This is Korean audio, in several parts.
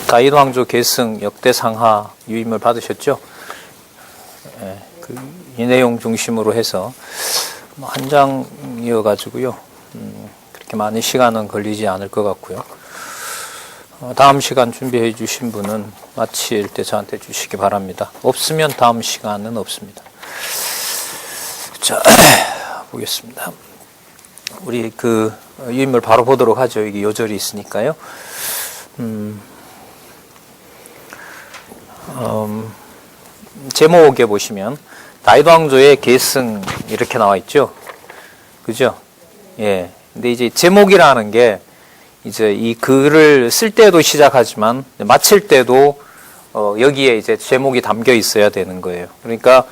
다윗 왕조 계승 역대상하 유임을 받으셨죠? 예, 이 내용 중심으로 해서 한 장이어가지고요. 그렇게 많은 시간은 걸리지 않을 것 같고요. 다음 시간 준비해 주신 분은 마칠 때 저한테 주시기 바랍니다. 없으면 다음 시간은 없습니다. 자, 보겠습니다. 우리 유인물 바로 보도록 하죠. 이게 요절이 있으니까요. 제목에 보시면 다윗 왕조의 계승 이렇게 나와 있죠. 그죠? 예. 근데 이제 제목이라는 게 이제 이 글을 쓸 때도 시작하지만 마칠 때도 여기에 이제 제목이 담겨 있어야 되는 거예요. 그러니까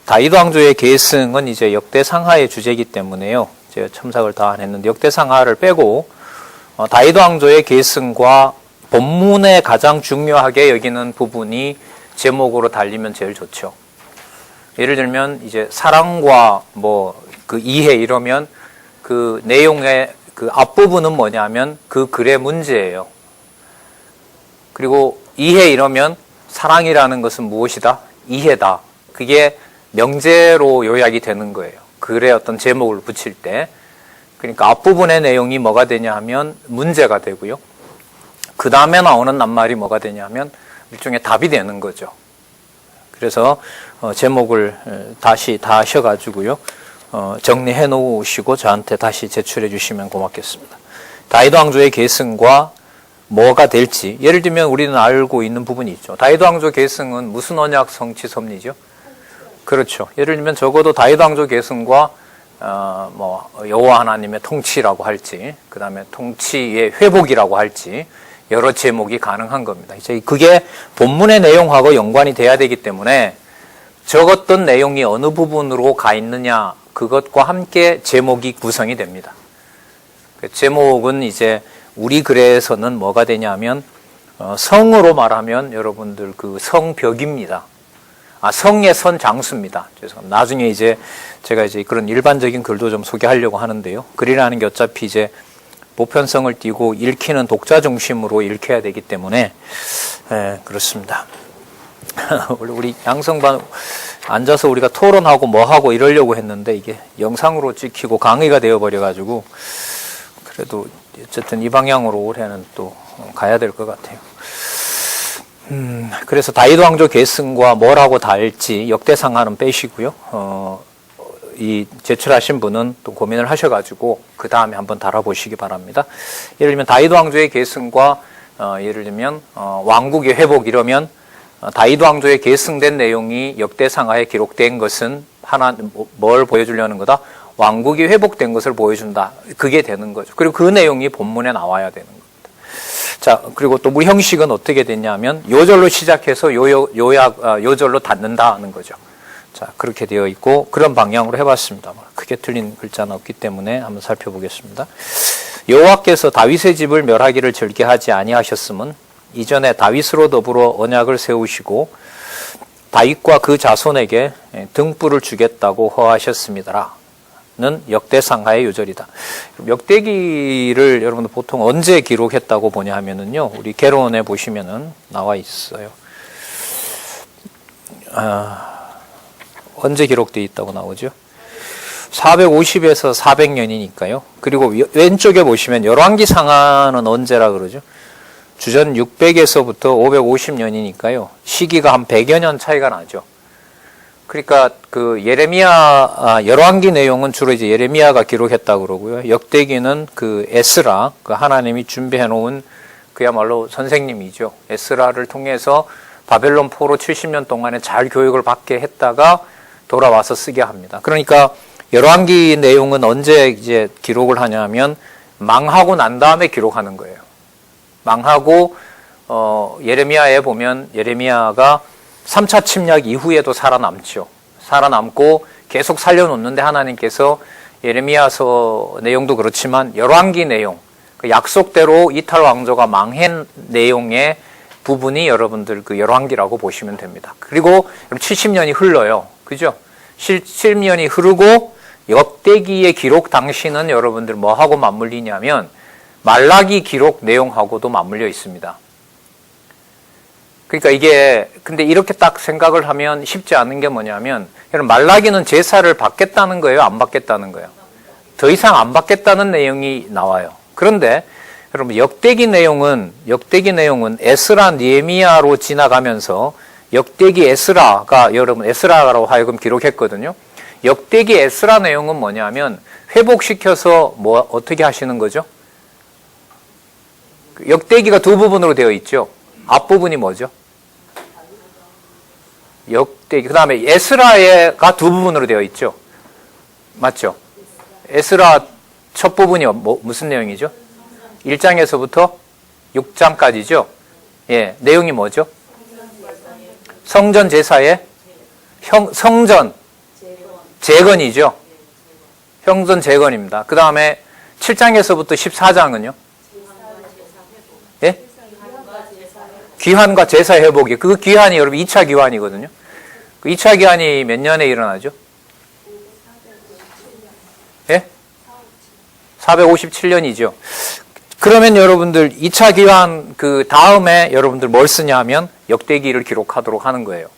다윗 왕조의 계승은 이제 역대상하의 주제이기 때문에요. 제가 첨삭을 다 안 했는데 역대상하를 빼고 다윗 왕조의 계승과 본문에 가장 중요하게 여기는 부분이 제목으로 달리면 제일 좋죠. 예를 들면 이제 사랑과 이해 이러면 그 내용의 그 앞부분은 뭐냐면 그 글의 문제예요. 그리고 이해 이러면 사랑이라는 것은 무엇이다? 이해다. 그게 명제로 요약이 되는 거예요. 글에 어떤 제목을 붙일 때. 그러니까 앞부분의 내용이 뭐가 되냐 하면 문제가 되고요. 그 다음에 나오는 낱말이 뭐가 되냐 하면 일종의 답이 되는 거죠. 그래서 제목을 다시 다 하셔가지고요. 정리해 놓으시고 저한테 다시 제출해 주시면 고맙겠습니다. 다윗 왕조의 계승과 뭐가 될지 예를 들면 우리는 알고 있는 부분이 있죠. 다윗 왕조 계승은 무슨 언약 성취 섭리죠? 그렇죠. 예를 들면 적어도 다윗 왕조 계승과 여호와 하나님의 통치라고 할지, 그 다음에 통치의 회복이라고 할지 여러 제목이 가능한 겁니다. 이제 그게 본문의 내용하고 연관이 돼야 되기 때문에 적었던 내용이 어느 부분으로 가 있느냐 그것과 함께 제목이 구성이 됩니다. 제목은 이제 우리 글에서는 뭐가 되냐면 성으로 말하면 여러분들 그 성벽입니다. 성의 선 장수입니다. 죄송합니다. 나중에 이제 제가 이제 그런 일반적인 글도 좀 소개하려고 하는데요. 글이라는 게 어차피 이제 보편성을 띠고 읽히는 독자 중심으로 읽혀야 되기 때문에 그렇습니다. 원래 우리 양성반 앉아서 우리가 토론하고 뭐하고 이러려고 했는데 이게 영상으로 찍히고 강의가 되어버려가지고 그래도 어쨌든 이 방향으로 올해는 또 가야 될 것 같아요. 그래서 다윗 왕조 계승과 뭐라고 달지 역대상하는 빼시고요. 이 제출하신 분은 또 고민을 하셔가지고 그 다음에 한번 달아보시기 바랍니다. 예를 들면 다윗 왕조의 계승과 예를 들면 왕국의 회복 이러면 다윗 왕조의 계승된 내용이 역대상하에 기록된 것은 뭘 보여주려는 거다? 왕국이 회복된 것을 보여준다. 그게 되는 거죠. 그리고 그 내용이 본문에 나와야 되는 겁니다. 자, 그리고 또 우리 형식은 어떻게 됐냐면 요절로 시작해서 요절로 닫는다는 거죠. 자, 그렇게 되어 있고 그런 방향으로 해봤습니다. 크게 틀린 글자는 없기 때문에 한번 살펴보겠습니다. 여호와께서 다윗의 집을 멸하기를 절개하지 아니하셨음은 이전에 다윗으로 더불어 언약을 세우시고 다윗과 그 자손에게 등불을 주겠다고 허하셨습니다라. 는 역대상하의 요절이다. 역대기를 여러분들 보통 언제 기록했다고 보냐 하면은요, 우리 개론에 보시면은 나와 있어요. 언제 기록되어 있다고 나오죠? 450에서 400년이니까요. 그리고 왼쪽에 보시면 열왕기 상하는 언제라 그러죠? 주전 600에서부터 550년이니까요. 시기가 한 100여 년 차이가 나죠. 그러니까 그 열왕기 내용은 주로 이제 예레미야가 기록했다고 그러고요. 역대기는 그 에스라, 그 하나님이 준비해 놓은 그야말로 선생님이죠. 에스라를 통해서 바벨론 포로 70년 동안에 잘 교육을 받게 했다가 돌아와서 쓰게 합니다. 그러니까 열왕기 내용은 언제 이제 기록을 하냐면 망하고 난 다음에 기록하는 거예요. 망하고 예레미야에 보면 예레미야가 3차 침략 이후에도 살아남죠. 살아남고 계속 살려놓는데 하나님께서 예레미야서 내용도 그렇지만 열왕기 내용, 그 약속대로 이탈 왕조가 망한 내용의 부분이 여러분들 그 열왕기라고 보시면 됩니다. 그리고 70년이 흘러요. 그죠? 70년이 흐르고 역대기의 기록 당시는 여러분들 뭐하고 맞물리냐면 말라기 기록 내용하고도 맞물려 있습니다. 그러니까 이게 근데 이렇게 딱 생각을 하면 쉽지 않은 게 뭐냐면 여러분 말라기는 제사를 받겠다는 거예요, 안 받겠다는 거예요? 더 이상 안 받겠다는 내용이 나와요. 그런데 여러분 역대기 내용은 에스라 느헤미야로 지나가면서 역대기 에스라가 여러분 에스라라고 하여금 기록했거든요. 역대기 에스라 내용은 뭐냐면 회복시켜서 뭐 어떻게 하시는 거죠? 역대기가 두 부분으로 되어 있죠. 앞부분이 뭐죠? 역대기. 그 다음에 에스라가 두 부분으로 되어 있죠. 맞죠? 에스라 첫 부분이 무슨 내용이죠? 1장에서부터 6장까지죠. 예, 내용이 뭐죠? 성전 제사의 성전 재건이죠. 성전 재건입니다. 그 다음에 7장에서부터 14장은요? 예? 귀환과 제사 회복이. 그 귀환이 여러분 2차 귀환이거든요. 그 2차 귀환이 몇 년에 일어나죠? 예? 457년이죠. 그러면 여러분들 2차 귀환 그 다음에 여러분들 뭘 쓰냐 하면 역대기를 기록하도록 하는 거예요.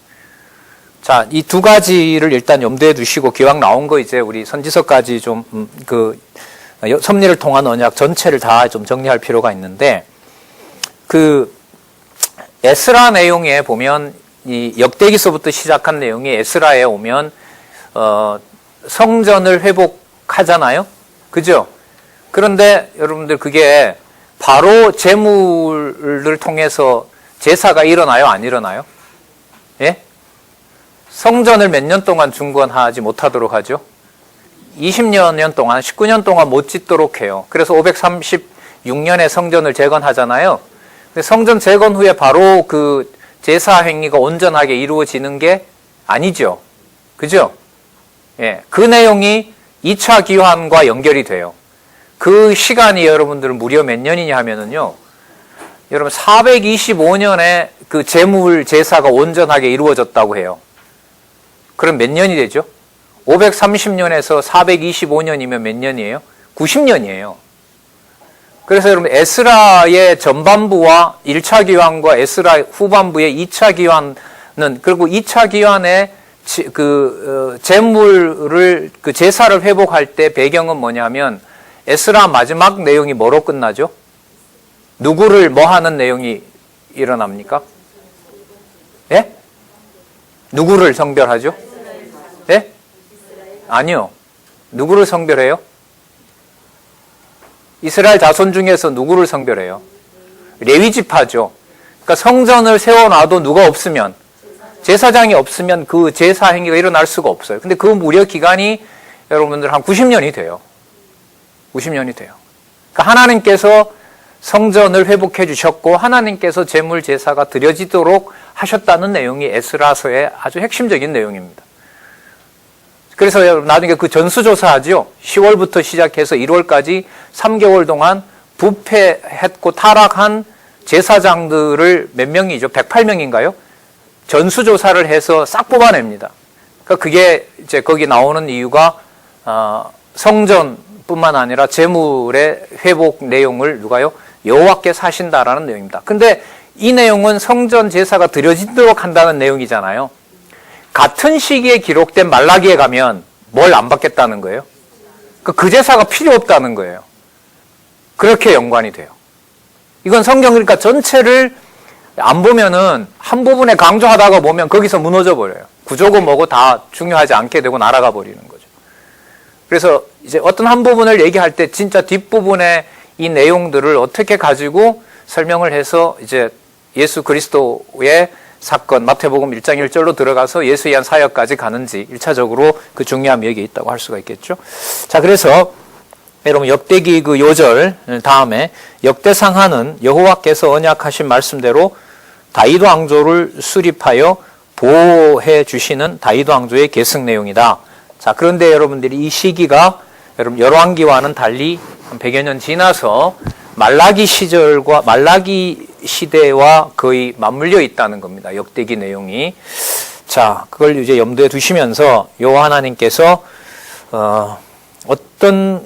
자, 이 두 가지를 일단 염두에 두시고 기왕 나온 거 이제 우리 선지서까지 좀 섭리를 통한 언약 전체를 다 좀 정리할 필요가 있는데 그 에스라 내용에 보면 이 역대기서부터 시작한 내용이 에스라에 오면 성전을 회복하잖아요. 그죠? 그런데 여러분들 그게 바로 제물을 통해서 제사가 일어나요? 안 일어나요? 예? 성전을 몇 년 동안 중건하지 못하도록 하죠? 20년 동안, 19년 동안 못 짓도록 해요. 그래서 536년에 성전을 재건하잖아요. 근데 성전 재건 후에 바로 그 제사 행위가 온전하게 이루어지는 게 아니죠. 그죠? 예. 그 내용이 2차 기환과 연결이 돼요. 그 시간이 여러분들 무려 몇 년이냐 하면은요. 여러분 425년에 그 제물 제사가 온전하게 이루어졌다고 해요. 그럼 몇 년이 되죠? 530년에서 425년이면 몇 년이에요? 90년이에요. 그래서 여러분 에스라의 전반부와 1차 기환과 에스라 후반부의 2차 기환은 그리고 2차 기환의 제물을 그 제사를 회복할 때 배경은 뭐냐면 에스라 마지막 내용이 뭐로 끝나죠? 누구를 뭐 하는 내용이 일어납니까? 예? 누구를 성별하죠? 예? 아니요. 누구를 성별해요? 이스라엘 자손 중에서 누구를 성별해요? 레위 지파죠. 그러니까 성전을 세워놔도 누가 없으면 제사장이 없으면 그 제사 행위가 일어날 수가 없어요. 근데 그 무려 기간이 여러분들 한 90년이 돼요. 90년이 돼요. 그러니까 하나님께서 성전을 회복해 주셨고 하나님께서 제물 제사가 드려지도록 하셨다는 내용이 에스라서의 아주 핵심적인 내용입니다. 그래서 나중에 그 전수조사하죠. 10월부터 시작해서 1월까지 3개월 동안 부패했고 타락한 제사장들을 몇 명이죠? 108명인가요? 전수조사를 해서 싹 뽑아냅니다. 그러니까 그게 이제 거기 나오는 이유가 성전뿐만 아니라 제물의 회복 내용을 누가요? 여호와께서 하신다라는 내용입니다. 근데 이 내용은 성전 제사가 드려지도록 한다는 내용이잖아요. 같은 시기에 기록된 말라기에 가면 뭘 안 받겠다는 거예요? 그 제사가 필요 없다는 거예요. 그렇게 연관이 돼요. 이건 성경 그러니까 전체를 안 보면은 한 부분에 강조하다가 보면 거기서 무너져 버려요. 구조고 뭐고 다 중요하지 않게 되고 날아가 버리는 거죠. 그래서 이제 어떤 한 부분을 얘기할 때 진짜 뒷부분에 이 내용들을 어떻게 가지고 설명을 해서 이제 예수 그리스도의 사건, 마태복음 1장 1절로 들어가서 예수에 의한 사역까지 가는지 1차적으로 그 중요함이 여기에 있다고 할 수가 있겠죠. 자, 그래서 여러분 역대기 그 요절 다음에 역대상하는 여호와께서 언약하신 말씀대로 다윗 왕조를 수립하여 보호해 주시는 다윗 왕조의 계승 내용이다. 자, 그런데 여러분들이 이 시기가 여러분 열왕기와는 달리 한 100여 년 지나서 말라기 시대와 거의 맞물려 있다는 겁니다. 역대기 내용이. 자, 그걸 이제 염두에 두시면서 여호와 하나님께서 어떤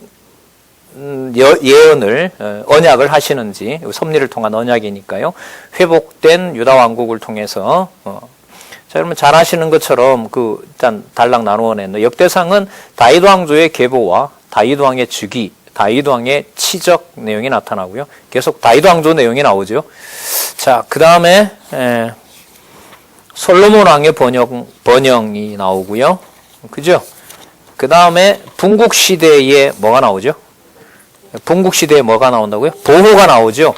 예언을 언약을 하시는지 섭리를 통한 언약이니까요. 회복된 유다 왕국을 통해서 자, 여러분 잘 아시는 것처럼 일단 단락 나누어 낸 역대상은 다윗 왕조의 계보와 다윗 왕의 즉위, 다윗 왕의 치적 내용이 나타나고요. 계속 다윗 왕조 내용이 나오죠. 자, 그 다음에 솔로몬 왕의 번영이 나오고요. 그죠? 그 다음에 분국 시대에 뭐가 나오죠? 분국 시대에 뭐가 나온다고요? 보호가 나오죠.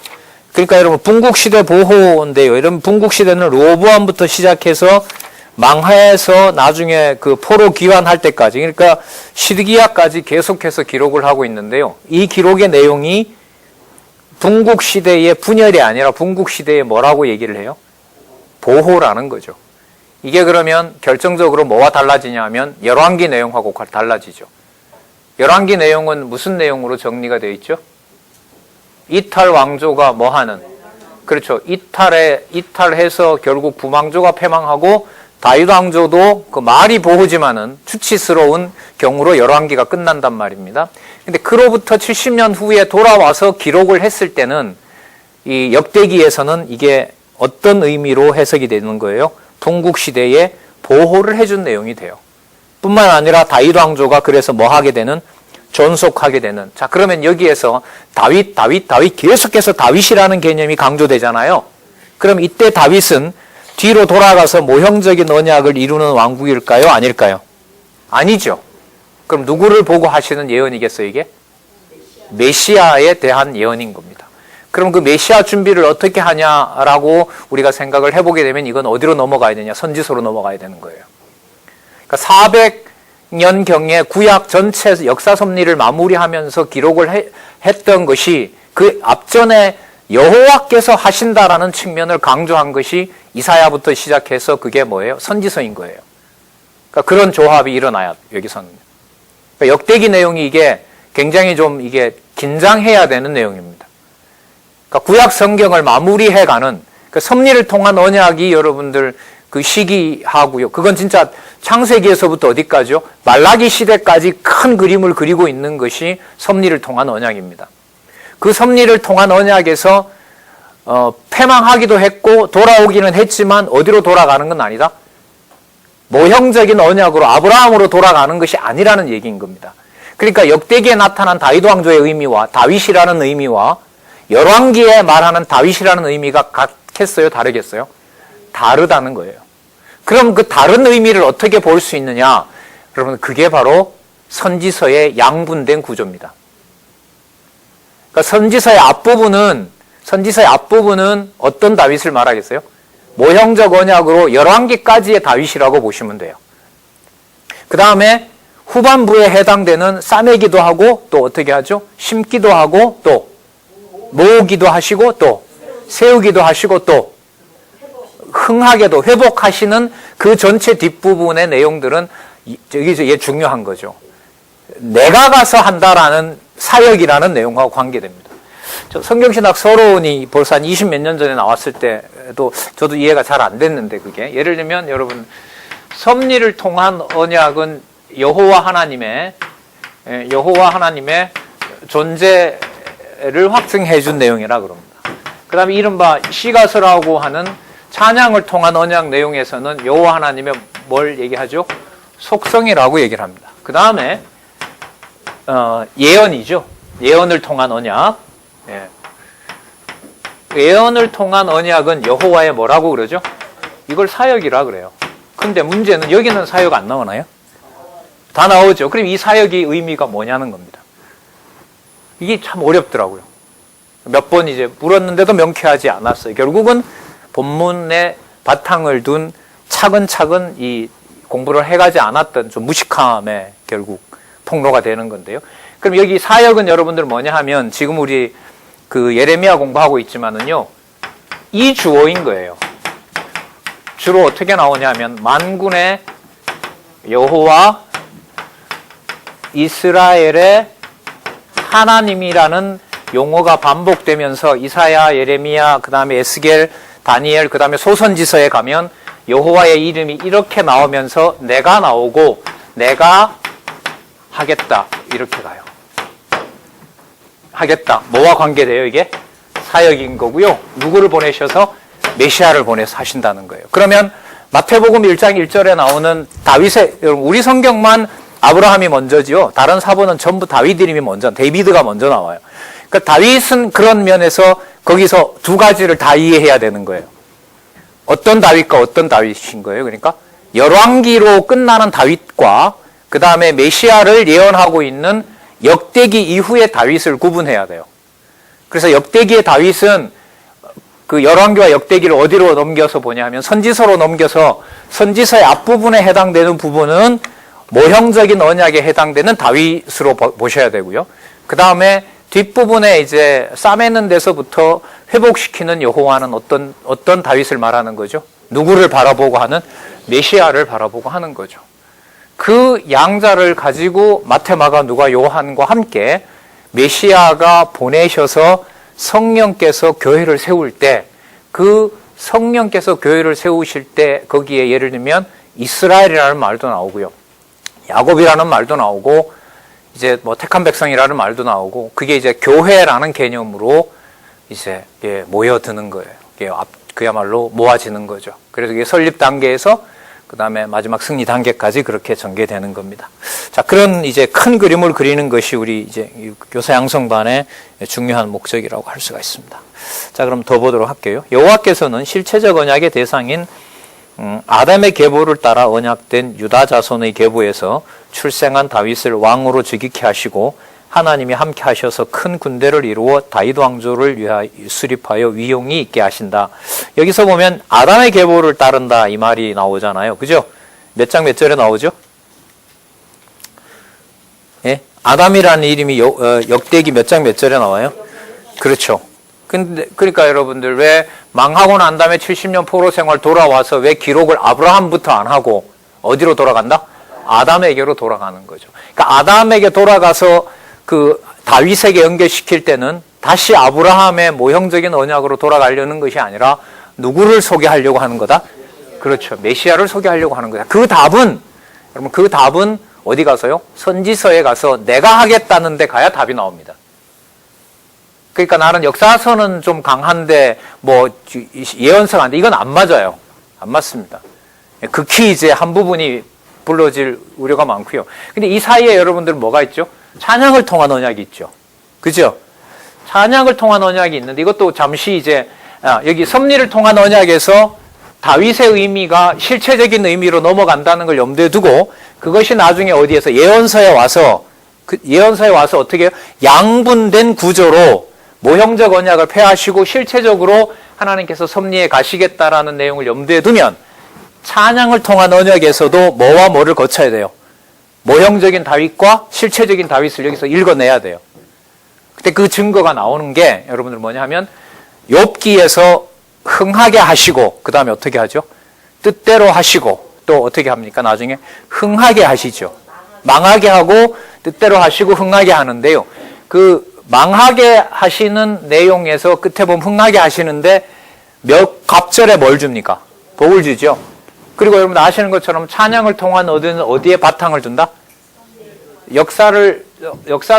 그러니까 여러분 분국 시대 보호인데요. 여러분 분국 시대는 로보암부터 시작해서 망하에서 나중에 그 포로 귀환할 때까지, 그러니까 시드기야까지 계속해서 기록을 하고 있는데요. 이 기록의 내용이 분국 시대의 분열이 아니라 분국 시대에 뭐라고 얘기를 해요? 보호라는 거죠. 이게 그러면 결정적으로 뭐와 달라지냐면 열왕기 내용하고 달라지죠. 열왕기 내용은 무슨 내용으로 정리가 되어 있죠? 이탈 왕조가 뭐하는? 그렇죠. 이탈해서 결국 부망조가 패망하고 다윗 왕조도 그 말이 보호지만은 수치스러운 경우로 열왕기가 끝난단 말입니다. 근데 그로부터 70년 후에 돌아와서 기록을 했을 때는 이 역대기에서는 이게 어떤 의미로 해석이 되는 거예요? 분국 시대에 보호를 해준 내용이 돼요. 뿐만 아니라 다윗 왕조가 그래서 뭐 하게 되는? 존속하게 되는. 자, 그러면 여기에서 다윗 계속해서 다윗이라는 개념이 강조되잖아요. 그럼 이때 다윗은 뒤로 돌아가서 모형적인 언약을 이루는 왕국일까요? 아닐까요? 아니죠. 그럼 누구를 보고 하시는 예언이겠어요, 이게? 메시아에 대한 예언인 겁니다. 그럼 그 메시아 준비를 어떻게 하냐라고 우리가 생각을 해보게 되면 이건 어디로 넘어가야 되냐? 선지서로 넘어가야 되는 거예요. 그러니까 400년경에 구약 전체 역사 섭리를 마무리하면서 기록을 했던 것이 그 앞전에 여호와께서 하신다라는 측면을 강조한 것이 이사야부터 시작해서 그게 뭐예요? 선지서인 거예요. 그러니까 그런 조합이 일어나야 여기서는. 그러니까 역대기 내용이 이게 굉장히 좀 이게 긴장해야 되는 내용입니다. 그러니까 구약 성경을 마무리해가는 그 섭리를 통한 언약이 여러분들 그 시기하고요. 그건 진짜 창세기에서부터 어디까지요? 말라기 시대까지 큰 그림을 그리고 있는 것이 섭리를 통한 언약입니다. 그 섭리를 통한 언약에서 패망하기도 했고 돌아오기는 했지만 어디로 돌아가는 건 아니다? 모형적인 언약으로 아브라함으로 돌아가는 것이 아니라는 얘기인 겁니다. 그러니까 역대기에 나타난 다윗 왕조의 의미와 다윗이라는 의미와 열왕기에 말하는 다윗이라는 의미가 같겠어요? 다르겠어요? 다르다는 거예요. 그럼 그 다른 의미를 어떻게 볼 수 있느냐? 여러분, 그게 바로 선지서의 양분된 구조입니다. 그러니까 선지서의 앞부분은 어떤 다윗을 말하겠어요? 모형적 언약으로 열왕기까지의 다윗이라고 보시면 돼요. 그 다음에 후반부에 해당되는 싸매기도 하고 또 어떻게 하죠? 심기도 하고 또 모으기도 하시고 또 세우기도 하시고 또 흥하게도 회복하시는 그 전체 뒷부분의 내용들은 여기서 이게 중요한 거죠. 내가 가서 한다라는 사역이라는 내용과 관계됩니다. 저 성경신학 서론이 벌써 한 20몇 년 전에 나왔을 때도 저도 이해가 잘 안 됐는데 그게 예를 들면 여러분 섭리를 통한 언약은 여호와 하나님의 존재를 확증해 준 내용이라 그럽니다. 그 다음에 이른바 시가서라고 하는 찬양을 통한 언약 내용에서는 여호와 하나님의 뭘 얘기하죠? 속성이라고 얘기를 합니다. 그 다음에 예언이죠. 예언을 통한 언약. 예언을 통한 언약은 여호와의 뭐라고 그러죠? 이걸 사역이라 그래요. 근데 문제는 여기는 사역 안 나오나요? 다 나오죠. 그럼 이 사역의 의미가 뭐냐는 겁니다. 이게 참 어렵더라고요. 몇 번 이제 물었는데도 명쾌하지 않았어요. 결국은 본문에 바탕을 둔 차근차근 이 공부를 해가지 않았던 좀 무식함에 결국 폭로가 되는 건데요. 그럼 여기 사역은 여러분들 뭐냐 하면 지금 우리 그 예레미야 공부하고 있지만은요, 이 주어인 거예요. 주로 어떻게 나오냐면 만군의 여호와 이스라엘의 하나님이라는 용어가 반복되면서 이사야, 예레미야, 그 다음에 에스겔, 다니엘, 그 다음에 소선지서에 가면 여호와의 이름이 이렇게 나오면서 내가 나오고 내가 하겠다 이렇게 가요. 하겠다. 뭐와 관계돼요, 이게? 사역인 거고요. 누구를 보내셔서? 메시아를 보내서 하신다는 거예요. 그러면 마태복음 1장 1절에 나오는 다윗의, 우리 성경만 아브라함이 먼저지요. 다른 사본은 전부 다윗 이름이 먼저, 데이비드가 먼저 나와요. 그러니까 다윗은 그런 면에서 거기서 두 가지를 다 이해해야 되는 거예요. 어떤 다윗과 어떤 다윗인 거예요. 그러니까 열왕기로 끝나는 다윗과 그 다음에 메시아를 예언하고 있는 역대기 이후의 다윗을 구분해야 돼요. 그래서 역대기의 다윗은 그 열왕기와 역대기를 어디로 넘겨서 보냐 하면 선지서로 넘겨서 선지서의 앞부분에 해당되는 부분은 모형적인 언약에 해당되는 다윗으로 보셔야 되고요. 그 다음에 뒷부분에 이제 싸매는 데서부터 회복시키는 여호와는 어떤 다윗을 말하는 거죠? 누구를 바라보고 하는? 메시아를 바라보고 하는 거죠. 그 양자를 가지고 마태, 마가, 누가, 요한과 함께 메시아가 보내셔서 성령께서 교회를 세울 때, 그 성령께서 교회를 세우실 때 거기에 예를 들면 이스라엘이라는 말도 나오고요. 야곱이라는 말도 나오고 이제 뭐 택한 백성이라는 말도 나오고 그게 이제 교회라는 개념으로 이제 모여드는 거예요. 그야말로 모아지는 거죠. 그래서 이게 설립 단계에서 그 다음에 마지막 승리 단계까지 그렇게 전개되는 겁니다. 자, 그런 이제 큰 그림을 그리는 것이 우리 이제 교사 양성반의 중요한 목적이라고 할 수가 있습니다. 자, 그럼 더 보도록 할게요. 여호와께서는 실체적 언약의 대상인 아담의 계보를 따라 언약된 유다 자손의 계보에서 출생한 다윗을 왕으로 즉위케 하시고 하나님이 함께 하셔서 큰 군대를 이루어 다윗 왕조를 수립하여 위용이 있게 하신다. 여기서 보면 아담의 계보를 따른다 이 말이 나오잖아요. 그죠? 몇 장 몇 절에 나오죠? 예? 아담이라는 이름이 역대기 몇 장 몇 절에 나와요? 그렇죠. 근데 그러니까 여러분들 왜 망하고 난 다음에 70년 포로 생활 돌아와서 왜 기록을 아브라함부터 안 하고 어디로 돌아간다? 아담에게로 돌아가는 거죠. 그러니까 아담에게 돌아가서 그 다윗에게 연결시킬 때는 다시 아브라함의 모형적인 언약으로 돌아가려는 것이 아니라 누구를 소개하려고 하는 거다? 그렇죠. 메시아를 소개하려고 하는 거다. 그 답은 여러분 그 답은 어디 가서요? 선지서에 가서 내가 하겠다는 데 가야 답이 나옵니다. 그러니까 나는 역사서는 좀 강한데 뭐 예언서가 안 돼. 이건 안 맞아요. 안 맞습니다. 극히 이제 한 부분이 불러질 우려가 많고요. 근데 이 사이에 여러분들 뭐가 있죠? 찬양을 통한 언약이 있죠. 그죠? 찬양을 통한 언약이 있는데 이것도 잠시 이제 여기 섭리를 통한 언약에서 다윗의 의미가 실체적인 의미로 넘어간다는 걸 염두에 두고 그것이 나중에 어디에서 예언서에 와서 어떻게 해요? 양분된 구조로 모형적 언약을 폐하시고 실체적으로 하나님께서 섭리에 가시겠다라는 내용을 염두에 두면 찬양을 통한 언약에서도 뭐와 뭐를 거쳐야 돼요? 모형적인 다윗과 실체적인 다윗을 여기서 읽어내야 돼요. 그때 그 증거가 나오는 게 여러분들 뭐냐 하면 욥기에서 흥하게 하시고 그 다음에 어떻게 하죠? 뜻대로 하시고 또 어떻게 합니까? 나중에 흥하게 하시죠. 망하게 하고 뜻대로 하시고 흥하게 하는데요. 그 망하게 하시는 내용에서 끝에 보면 흥하게 하시는데 몇 갑절에 뭘 줍니까? 복을 주죠. 그리고 여러분 아시는 것처럼 찬양을 통한 얻은 어디에 바탕을 둔다? 역사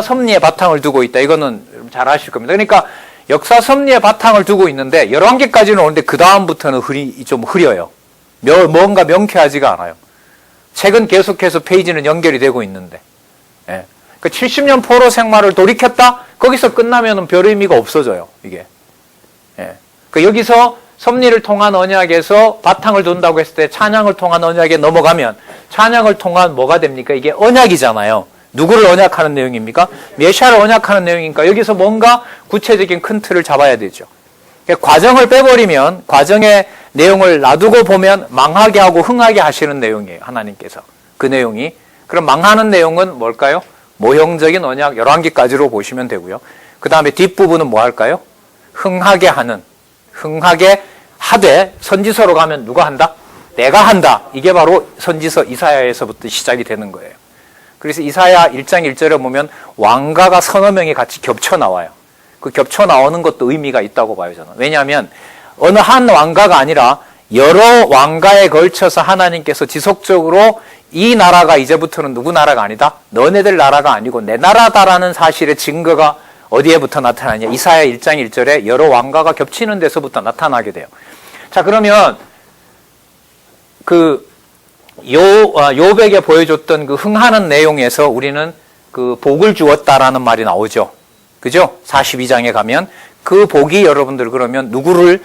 섭리에 바탕을 두고 있다. 이거는 잘 아실 겁니다. 그러니까 역사 섭리에 바탕을 두고 있는데 열왕기까지는 오는데 그 다음부터는 좀 흐려요. 뭔가 명쾌하지가 않아요. 책은 계속해서 페이지는 연결이 되고 있는데. 예. 그 70년 포로 생활을 돌이켰다? 거기서 끝나면은 별 의미가 없어져요, 이게. 예. 그 여기서 섭리를 통한 언약에서 바탕을 둔다고 했을 때 찬양을 통한 언약에 넘어가면 찬양을 통한 뭐가 됩니까? 이게 언약이잖아요. 누구를 언약하는 내용입니까? 메시아를 언약하는 내용이니까 여기서 뭔가 구체적인 큰 틀을 잡아야 되죠. 과정을 빼버리면 과정의 내용을 놔두고 보면 망하게 하고 흥하게 하시는 내용이에요. 하나님께서. 그 내용이. 그럼 망하는 내용은 뭘까요? 모형적인 언약 열왕기까지로 보시면 되고요. 그 다음에 뒷부분은 뭐 할까요? 흥하게 하는. 흥하게 하되 선지서로 가면 누가 한다? 내가 한다. 이게 바로 선지서 이사야에서부터 시작이 되는 거예요. 그래서 이사야 1장 1절에 보면 왕가가 서너 명이 같이 겹쳐 나와요. 그 겹쳐 나오는 것도 의미가 있다고 봐요, 저는. 왜냐하면 어느 한 왕가가 아니라 여러 왕가에 걸쳐서 하나님께서 지속적으로 이 나라가 이제부터는 누구 나라가 아니다? 너네들 나라가 아니고 내 나라다라는 사실의 증거가 어디에부터 나타나냐? 이사야 1장 1절에 여러 왕가가 겹치는 데서부터 나타나게 돼요. 자, 그러면 욥에게 보여줬던 그 흥하는 내용에서 우리는 그 복을 주었다라는 말이 나오죠. 그죠? 42장에 가면 그 복이 여러분들 그러면 누구를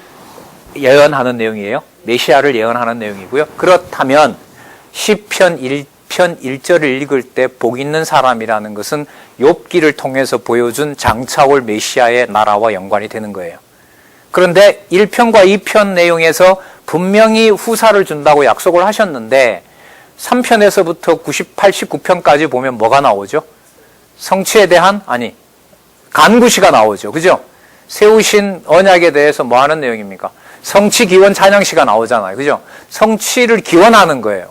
예언하는 내용이에요? 메시아를 예언하는 내용이고요. 그렇다면 시편 1편 1절을 읽을 때 복 있는 사람이라는 것은 욥기를 통해서 보여준 장차올 메시아의 나라와 연관이 되는 거예요. 그런데 1편과 2편 내용에서 분명히 후사를 준다고 약속을 하셨는데 3편에서부터 89편까지 보면 뭐가 나오죠? 성취에 대한 간구시가 나오죠. 그죠? 세우신 언약에 대해서 뭐 하는 내용입니까? 성취 기원 찬양시가 나오잖아요. 그죠? 성취를 기원하는 거예요.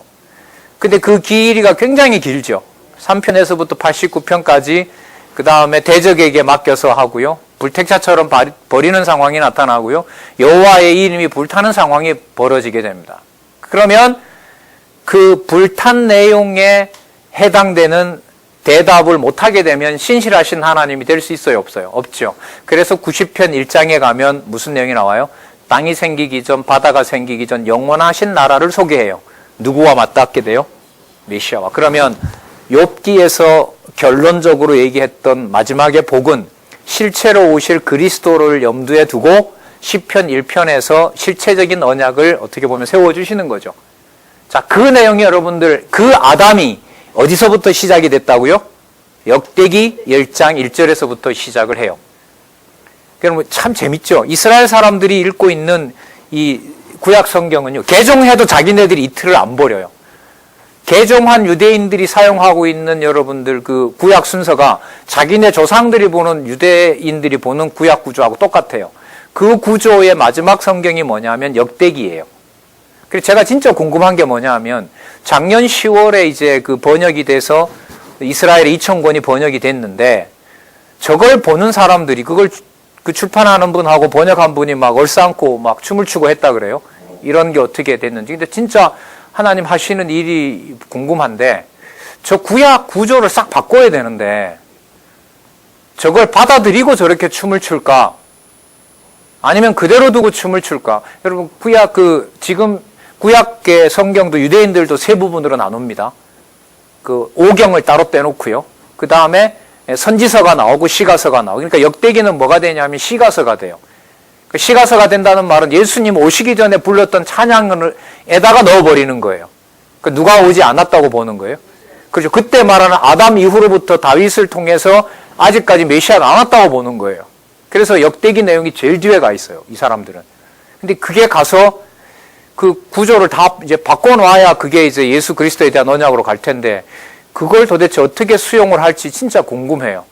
근데 그 길이가 굉장히 길죠. 3편에서부터 89편까지 그 다음에 대적에게 맡겨서 하고요. 불택자처럼 버리는 상황이 나타나고요. 여호와의 이름이 불타는 상황이 벌어지게 됩니다. 그러면 그 불탄 내용에 해당되는 대답을 못하게 되면 신실하신 하나님이 될 수 있어요? 없어요? 없죠. 그래서 90편 1장에 가면 무슨 내용이 나와요? 땅이 생기기 전, 바다가 생기기 전 영원하신 나라를 소개해요. 누구와 맞닿게 돼요? 메시아와. 그러면 욥기에서 결론적으로 얘기했던 마지막의 복은 실체로 오실 그리스도를 염두에 두고 시편 1편에서 실체적인 언약을 어떻게 보면 세워주시는 거죠. 자, 그 내용이 여러분들, 그 아담이 어디서부터 시작이 됐다고요? 역대기 10장 1절에서부터 시작을 해요. 그러면 참 재밌죠? 이스라엘 사람들이 읽고 있는 이 구약 성경은요, 개종해도 자기네들이 이틀을 안 버려요. 개종한 유대인들이 사용하고 있는 여러분들 그 구약 순서가 자기네 조상들이 보는 유대인들이 보는 구약 구조하고 똑같아요. 그 구조의 마지막 성경이 뭐냐면 역대기예요. 그래서 제가 진짜 궁금한 게 뭐냐면 작년 10월에 이제 그 번역이 돼서 이스라엘의 2000권이 번역이 됐는데 저걸 보는 사람들이 그걸 그 출판하는 분하고 번역한 분이 막 얼싸안고 막 춤을 추고 했다 그래요. 이런 게 어떻게 됐는지. 근데 진짜 하나님 하시는 일이 궁금한데 저 구약 구조를 싹 바꿔야 되는데 저걸 받아들이고 저렇게 춤을 출까? 아니면 그대로 두고 춤을 출까? 여러분 지금 구약계 성경도 유대인들도 세 부분으로 나눕니다. 그 오경을 따로 빼놓고요. 그 다음에 선지서가 나오고 시가서가 나오고. 그러니까 역대기는 뭐가 되냐면 시가서가 돼요. 시가서가 된다는 말은 예수님 오시기 전에 불렀던 찬양을 에다가 넣어버리는 거예요. 누가 오지 않았다고 보는 거예요. 그렇죠. 그때 말하는 아담 이후로부터 다윗을 통해서 아직까지 메시아가 안 왔다고 보는 거예요. 그래서 역대기 내용이 제일 뒤에 가 있어요. 이 사람들은. 근데 그게 가서 그 구조를 다 이제 바꿔놔야 그게 이제 예수 그리스도에 대한 언약으로 갈 텐데 그걸 도대체 어떻게 수용을 할지 진짜 궁금해요.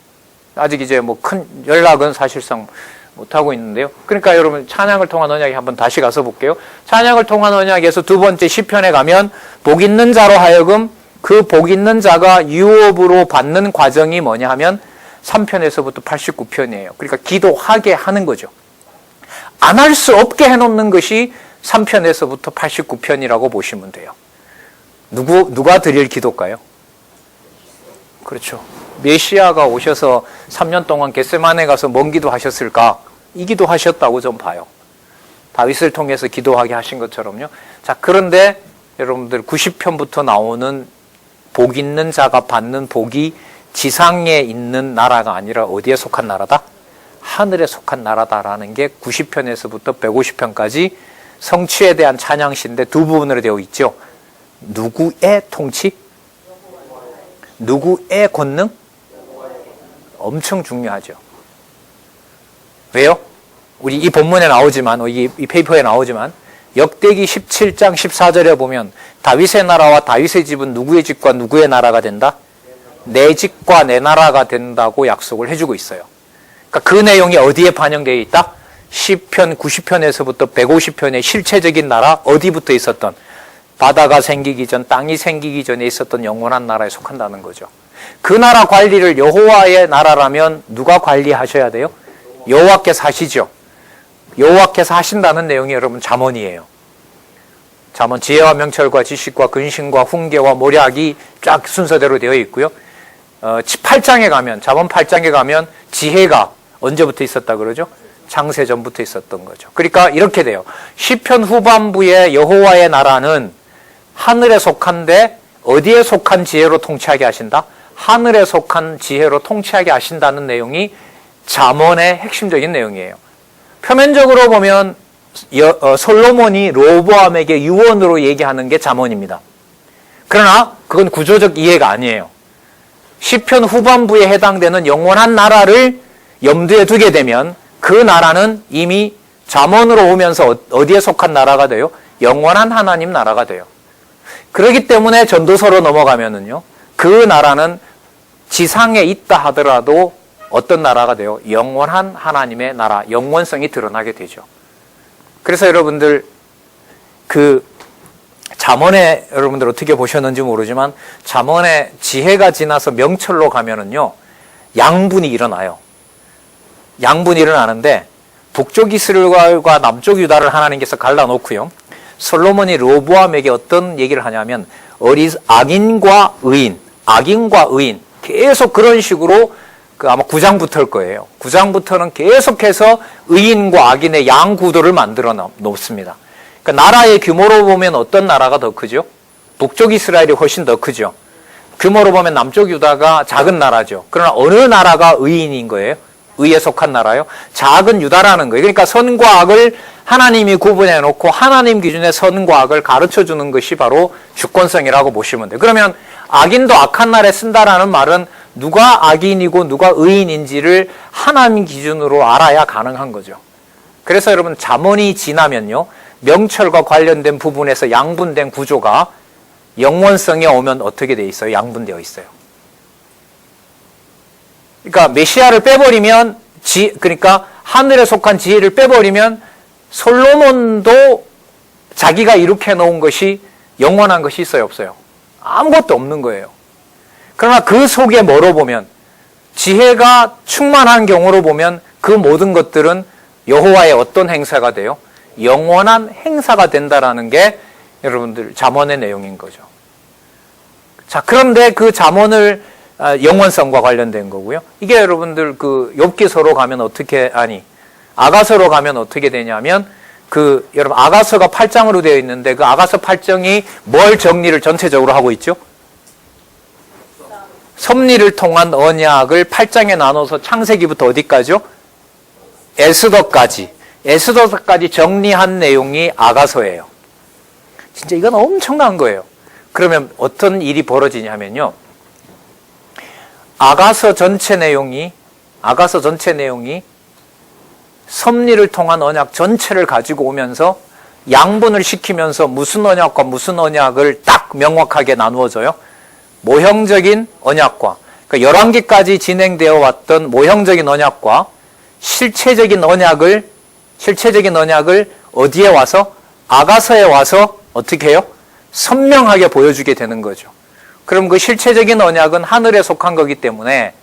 아직 이제 뭐 큰 연락은 사실상 못하고 있는데요. 그러니까 여러분 찬양을 통한 언약에 한번 다시 가서 볼게요. 찬양을 통한 언약에서 두 번째 시편에 가면 복 있는 자로 하여금 그 복 있는 자가 유업으로 받는 과정이 뭐냐 하면 3편에서부터 89편이에요. 그러니까 기도하게 하는 거죠. 안 할 수 없게 해놓는 것이 3편에서부터 89편이라고 보시면 돼요. 누가 드릴 기도일까요? 그렇죠. 메시아가 오셔서 3년 동안 겟세마네 가서 뭔 기도 하셨을까? 이 기도 하셨다고 좀 봐요. 다윗을 통해서 기도하게 하신 것처럼요. 자, 그런데 여러분들 90편부터 나오는 복 있는 자가 받는 복이 지상에 있는 나라가 아니라 어디에 속한 나라다? 하늘에 속한 나라다라는 게 90편에서부터 150편까지 성취에 대한 찬양시인데 두 부분으로 되어 있죠. 누구의 통치? 누구의 권능? 엄청 중요하죠. 왜요? 우리 이 본문에 나오지만, 이 페이퍼에 나오지만 역대기 17장 14절에 보면 다윗의 나라와 다윗의 집은 누구의 집과 누구의 나라가 된다? 내 집과 내 나라가 된다고 약속을 해주고 있어요. 그러니까 그 내용이 어디에 반영되어 있다? 10편, 90편에서부터 150편의 실체적인 나라, 어디부터 있었던? 바다가 생기기 전, 땅이 생기기 전에 있었던 영원한 나라에 속한다는 거죠. 그 나라 관리를 여호와의 나라라면 누가 관리하셔야 돼요? 여호와께서 하시죠. 여호와께서 하신다는 내용이 여러분 잠언이에요. 잠언 지혜와 명철과 지식과 근신과 훈계와 모략이 쫙 순서대로 되어 있고요. 8장에 가면, 잠언 8장에 가면 지혜가 언제부터 있었다 그러죠? 창세 전부터 있었던 거죠. 그러니까 이렇게 돼요. 시편 후반부에 여호와의 나라는 하늘에 속한데 어디에 속한 지혜로 통치하게 하신다? 하늘에 속한 지혜로 통치하게 하신다는 내용이 잠언의 핵심적인 내용이에요. 표면적으로 보면 솔로몬이 르호보암에게 유언으로 얘기하는 게 잠언입니다. 그러나 그건 구조적 이해가 아니에요. 시편 후반부에 해당되는 영원한 나라를 염두에 두게 되면 그 나라는 이미 잠언으로 오면서 어디에 속한 나라가 돼요? 영원한 하나님 나라가 돼요. 그렇기 때문에 전도서로 넘어가면은요, 그 나라는 지상에 있다 하더라도 어떤 나라가 돼요? 영원한 하나님의 나라, 영원성이 드러나게 되죠. 그래서 여러분들 그 잠언에 여러분들 어떻게 보셨는지 모르지만 잠언에 지혜가 지나서 명철로 가면은요, 양분이 일어나요. 양분이 일어나는데 북쪽 이스라엘과 남쪽 유다를 하나님께서 갈라놓고요, 솔로몬이 르호보암에게 어떤 얘기를 하냐면 악인과 의인, 악인과 의인, 계속 그런 식으로 아마 9장부터일 거예요. 9장부터는 계속해서 의인과 악인의 양구도를 만들어 놓습니다. 그러니까 나라의 규모로 보면 어떤 나라가 더 크죠? 북쪽 이스라엘이 훨씬 더 크죠. 규모로 보면 남쪽 유다가 작은 나라죠. 그러나 어느 나라가 의인인 거예요? 의에 속한 나라요? 작은 유다라는 거예요. 그러니까 선과 악을 하나님이 구분해 놓고 하나님 기준의 선과 악을 가르쳐 주는 것이 바로 주권성이라고 보시면 돼요. 그러면 악인도 악한 날에 쓴다라는 말은 누가 악인이고 누가 의인인지를 하나님 기준으로 알아야 가능한 거죠. 그래서 여러분 잠언이 지나면요, 명철과 관련된 부분에서 양분된 구조가 영원성에 오면 어떻게 돼 있어요? 양분되어 있어요. 그러니까 메시아를 빼버리면 그러니까 하늘에 속한 지혜를 빼버리면 솔로몬도 자기가 이룩해 놓은 것이 영원한 것이 있어요, 없어요? 아무것도 없는 거예요. 그러나 그 속에 뭐로 보면 지혜가 충만한 경우로 보면 그 모든 것들은 여호와의 어떤 행사가 돼요? 영원한 행사가 된다라는 게 여러분들 잠언의 내용인 거죠. 자, 그런데 그 잠언을 영원성과 관련된 거고요. 이게 여러분들 그 욥기서로 가면 아가서로 가면 어떻게 되냐면 여러분 아가서가 8장으로 되어 있는데 그 아가서 8장이 뭘 정리를 전체적으로 하고 있죠? 섭리를 통한 언약을 8장에 나눠서 창세기부터 어디까지요? 에스더까지 정리한 내용이 아가서예요. 진짜 이건 엄청난 거예요. 그러면 어떤 일이 벌어지냐면요, 아가서 전체 내용이 섭리를 통한 언약 전체를 가지고 오면서 양분을 시키면서 무슨 언약과 무슨 언약을 딱 명확하게 나누어줘요. 모형적인 언약과, 그러니까 11개까지 진행되어 왔던 모형적인 언약과 실체적인 언약을 어디에 와서? 아가서에 와서 어떻게 해요? 선명하게 보여주게 되는 거죠. 그럼 그 실체적인 언약은 하늘에 속한 거기 때문에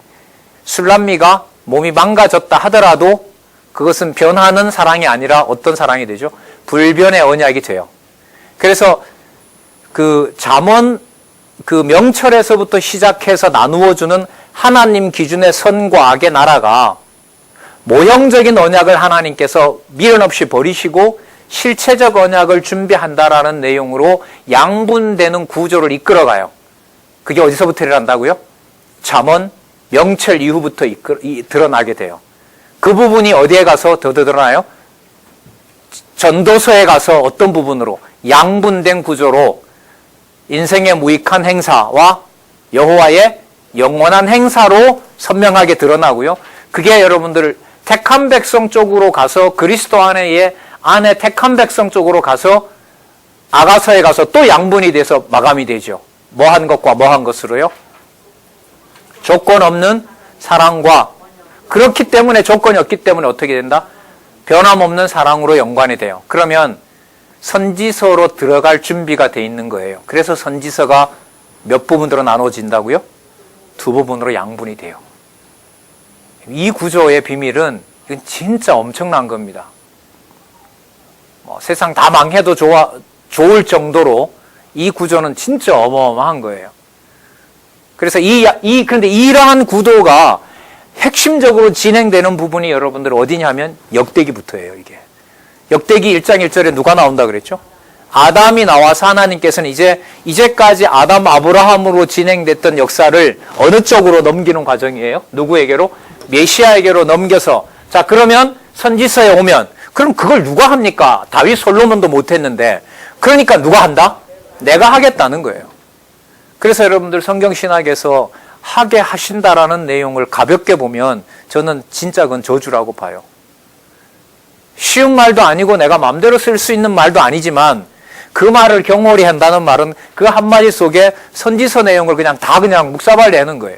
술람미가 몸이 망가졌다 하더라도 그것은 변하는 사랑이 아니라 어떤 사랑이 되죠? 불변의 언약이 돼요. 그래서 그 잠언 그 명철에서부터 시작해서 나누어주는 하나님 기준의 선과 악의 나라가 모형적인 언약을 하나님께서 미련 없이 버리시고 실체적 언약을 준비한다라는 내용으로 양분되는 구조를 이끌어가요. 그게 어디서부터 일어난다고요? 잠언 명철 이후부터 드러나게 돼요. 그 부분이 어디에 가서 더 드러나요? 전도서에 가서 어떤 부분으로? 양분된 구조로 인생의 무익한 행사와 여호와의 영원한 행사로 선명하게 드러나고요. 그게 여러분들 택한 백성 쪽으로 가서 그리스도 안에 택한 백성 쪽으로 가서 아가서에 가서 또 양분이 돼서 마감이 되죠. 뭐한 것과 뭐한 것으로요? 조건 없는 사랑과, 그렇기 때문에 조건이 없기 때문에 어떻게 된다? 변함없는 사랑으로 연관이 돼요. 그러면 선지서로 들어갈 준비가 돼 있는 거예요. 그래서 선지서가 몇 부분으로 나눠진다고요? 두 부분으로 양분이 돼요. 이 구조의 비밀은 이건 진짜 엄청난 겁니다. 세상 다 망해도 좋을 정도로 이 구조는 진짜 어마어마한 거예요. 그래서 그런데 이러한 구도가 핵심적으로 진행되는 부분이 여러분들 어디냐면 역대기부터예요, 이게. 역대기 1장 1절에 누가 나온다 그랬죠? 아담이 나와서 하나님께서는 이제까지 아담 아브라함으로 진행됐던 역사를 어느 쪽으로 넘기는 과정이에요? 누구에게로? 메시아에게로 넘겨서, 자, 그러면 선지서에 오면, 그럼 그걸 누가 합니까? 다윗 솔로몬도 못했는데, 그러니까 누가 한다? 내가 하겠다는 거예요. 그래서 여러분들 성경신학에서 하게 하신다라는 내용을 가볍게 보면 저는 진짜 그건 저주라고 봐요. 쉬운 말도 아니고 내가 마음대로 쓸 수 있는 말도 아니지만 그 말을 경홀히 한다는 말은 그 한마디 속에 선지서 내용을 그냥 묵사발 내는 거예요.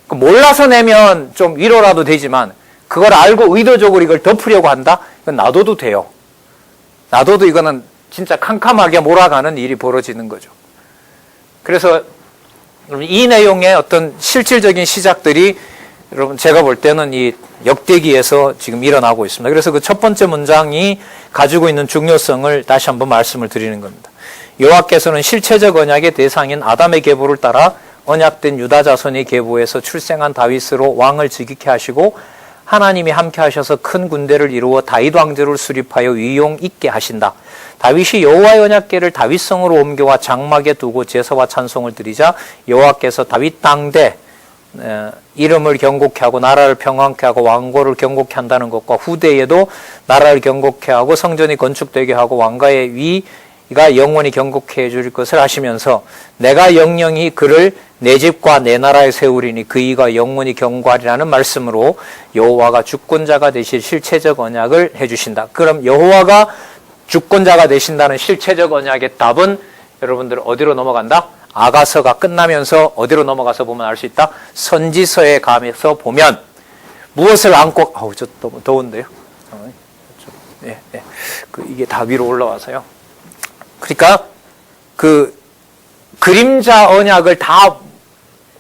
몰라서 내면 좀 위로라도 되지만 그걸 알고 의도적으로 이걸 덮으려고 한다? 이건 놔둬도 돼요. 놔둬도 이거는 진짜 캄캄하게 몰아가는 일이 벌어지는 거죠. 그래서 이 내용의 어떤 실질적인 시작들이 여러분 제가 볼 때는 이 역대기에서 지금 일어나고 있습니다. 그래서 그 첫 번째 문장이 가지고 있는 중요성을 다시 한번 말씀을 드리는 겁니다. 여호와께서는 실체적 언약의 대상인 아담의 계보를 따라 언약된 유다 자손의 계보에서 출생한 다윗으로 왕을 즉위케 하시고 하나님이 함께 하셔서 큰 군대를 이루어 다윗 왕조를 수립하여 위용 있게 하신다. 다윗이 여호와의 언약궤를 다윗성으로 옮겨와 장막에 두고 제사와 찬송을 드리자 여호와께서 다윗 당대 이름을 경고케 하고 나라를 평안케 하고 왕고를 경고케 한다는 것과 후대에도 나라를 경고케 하고 성전이 건축되게 하고 왕가의 위가 영원히 경고케 해줄 것을 하시면서 내가 영영히 그를 내 집과 내 나라에 세우리니 그 이가 영원히 경고하리라는 말씀으로 여호와가 주권자가 되실 실체적 언약을 해주신다. 그럼 여호와가 주권자가 되신다는 실체적 언약의 답은 여러분들 어디로 넘어간다? 아가서가 끝나면서 어디로 넘어가서 보면 알 수 있다? 선지서에 가면서 보면 무엇을 안고 저 너무 더운데요. 이게 다 위로 올라와서요. 그러니까 그 그림자 언약을 다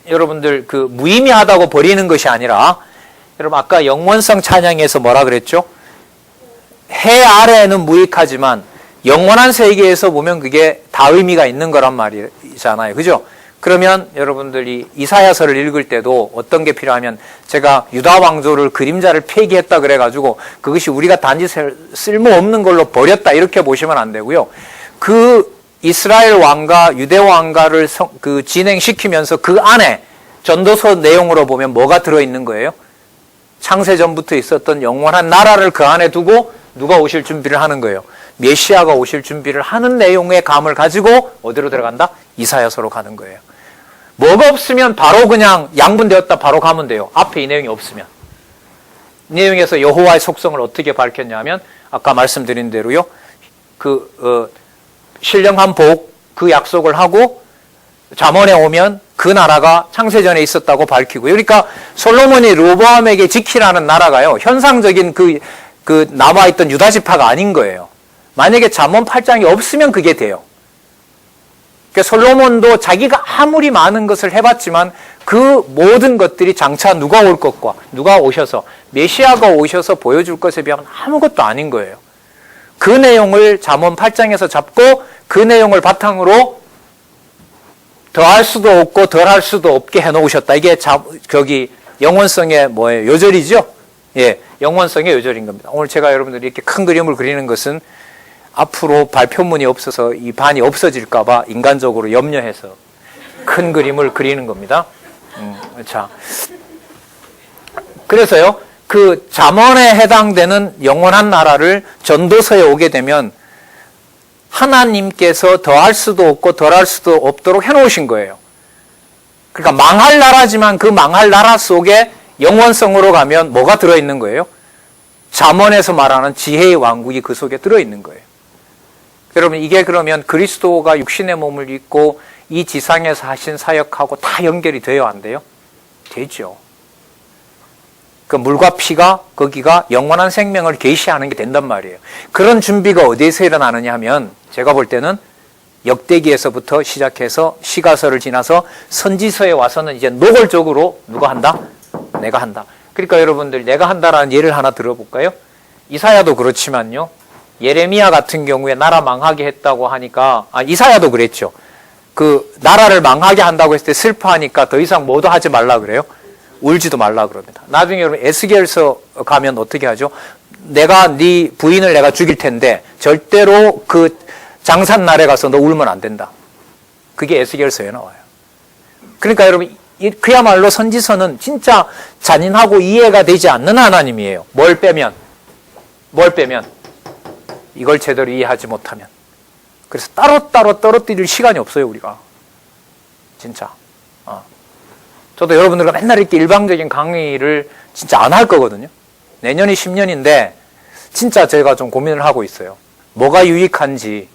여러분들 그 무의미하다고 버리는 것이 아니라 여러분 아까 영원성 찬양에서 뭐라 그랬죠? 해 아래에는 무익하지만 영원한 세계에서 보면 그게 다 의미가 있는 거란 말이잖아요. 그죠? 그러면 여러분들이 이사야서를 읽을 때도 어떤 게 필요하면 제가 유다 왕조를 그림자를 폐기했다 그래가지고 그것이 우리가 단지 쓸모없는 걸로 버렸다 이렇게 보시면 안 되고요. 그 이스라엘 왕가, 유대 왕가를 진행시키면서 그 안에 전도서 내용으로 보면 뭐가 들어있는 거예요? 창세전부터 있었던 영원한 나라를 그 안에 두고 누가 오실 준비를 하는 거예요? 메시아가 오실 준비를 하는 내용의 감을 가지고 어디로 들어간다? 이사야서로 가는 거예요. 뭐가 없으면 바로 그냥 양분되었다 바로 가면 돼요. 앞에 이 내용이 없으면. 이 내용에서 여호와의 속성을 어떻게 밝혔냐면 아까 말씀드린 대로요. 신령한 복 그 약속을 하고 잠언에 오면 그 나라가 창세전에 있었다고 밝히고요. 그러니까 솔로몬이 르호보암에게 지키라는 나라가요. 현상적인 그 남아있던 유다 지파가 아닌 거예요. 만약에 잠언 8장이 없으면 그게 돼요. 그러니까 솔로몬도 자기가 아무리 많은 것을 해봤지만 그 모든 것들이 장차 누가 올 것과 누가 오셔서 메시아가 오셔서 보여줄 것에 비하면 아무것도 아닌 거예요. 그 내용을 잠언 8장에서 잡고 그 내용을 바탕으로 더할 수도 없고 덜할 수도 없게 해놓으셨다. 이게 영원성의 뭐예요? 요절이죠? 예, 영원성의 요절인 겁니다. 오늘 제가 여러분들이 이렇게 큰 그림을 그리는 것은 앞으로 발표문이 없어서 이 반이 없어질까봐 인간적으로 염려해서 큰 그림을 그리는 겁니다. 자, 그래서요, 그 잠언에 해당되는 영원한 나라를 전도서에 오게 되면 하나님께서 더할 수도 없고 덜할 수도 없도록 해놓으신 거예요. 그러니까 망할 나라지만 그 망할 나라 속에 영원성으로 가면 뭐가 들어있는 거예요? 잠언에서 말하는 지혜의 왕국이 그 속에 들어있는 거예요. 여러분 이게 그러면 그리스도가 육신의 몸을 입고 이 지상에서 하신 사역하고 다 연결이 돼요? 안 돼요? 되죠. 그 물과 피가 거기가 영원한 생명을 계시하는 게 된단 말이에요. 그런 준비가 어디에서 일어나느냐 하면 제가 볼 때는 역대기에서부터 시작해서 시가서를 지나서 선지서에 와서는 이제 노골적으로 누가 한다? 내가 한다. 그러니까 여러분들 내가 한다라는 예를 하나 들어볼까요? 이사야도 그렇지만요. 예레미야 같은 경우에 나라 망하게 했다고 하니까 이사야도 그랬죠. 그 나라를 망하게 한다고 했을 때 슬퍼하니까 더 이상 뭐도 하지 말라 그래요? 울지도 말라 그럽니다. 나중에 여러분 에스겔서 가면 어떻게 하죠? 내가 네 부인을 내가 죽일 텐데 절대로 그 장산날에 가서 너 울면 안 된다. 그게 에스겔서에 나와요. 그러니까 여러분 그야말로 선지서는 진짜 잔인하고 이해가 되지 않는 하나님이에요. 뭘 빼면 이걸 제대로 이해하지 못하면. 그래서 따로따로 떨어뜨릴 시간이 없어요, 우리가. 진짜. 저도 여러분들과 맨날 이렇게 일방적인 강의를 진짜 안 할 거거든요. 내년이 10년인데 진짜 제가 좀 고민을 하고 있어요. 뭐가 유익한지.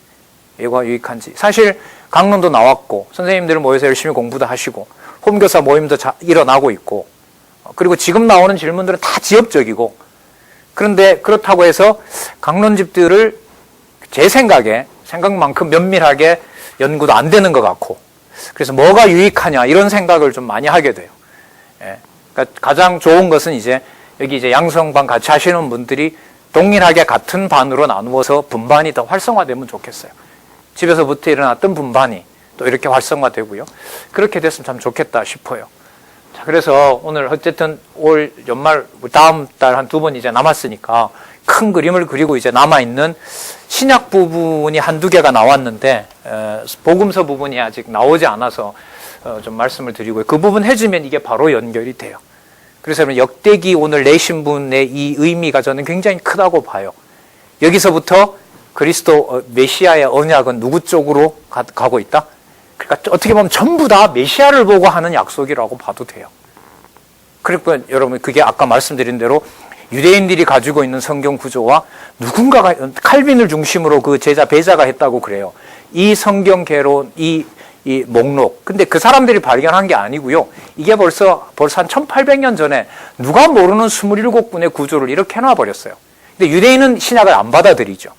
사실 강론도 나왔고 선생님들 모여서 열심히 공부도 하시고 홈교사 모임도 일어나고 있고 그리고 지금 나오는 질문들은 다 지엽적이고 그런데 그렇다고 해서 강론집들을 제 생각만큼 면밀하게 연구도 안 되는 것 같고 그래서 뭐가 유익하냐 이런 생각을 좀 많이 하게 돼요. 예. 그러니까 가장 좋은 것은 이제 여기 이제 양성반 같이 하시는 분들이 동일하게 같은 반으로 나누어서 분반이 더 활성화되면 좋겠어요. 집에서부터 일어났던 분반이 또 이렇게 활성화되고요. 그렇게 됐으면 참 좋겠다 싶어요. 자, 그래서 오늘 어쨌든 올 연말 다음 달 한 2번 이제 남았으니까 큰 그림을 그리고 이제 남아있는 신약 부분이 한두 개가 나왔는데 복음서 부분이 아직 나오지 않아서 좀 말씀을 드리고요. 그 부분 해주면 이게 바로 연결이 돼요. 그래서 여러분 역대기 오늘 내신 분의 이 의미가 저는 굉장히 크다고 봐요. 여기서부터 그리스도 메시아의 언약은 누구 쪽으로 가고 있다? 그러니까 어떻게 보면 전부 다 메시아를 보고 하는 약속이라고 봐도 돼요. 그러니까 여러분 그게 아까 말씀드린 대로 유대인들이 가지고 있는 성경 구조와 누군가가 칼빈을 중심으로 그 제자 배자가 했다고 그래요. 이 성경 개론, 이 목록. 근데 그 사람들이 발견한 게 아니고요. 이게 벌써 한 1800년 전에 누가 모르는 27군의 구조를 이렇게 해놔버렸어요. 근데 유대인은 신약을 안 받아들이죠.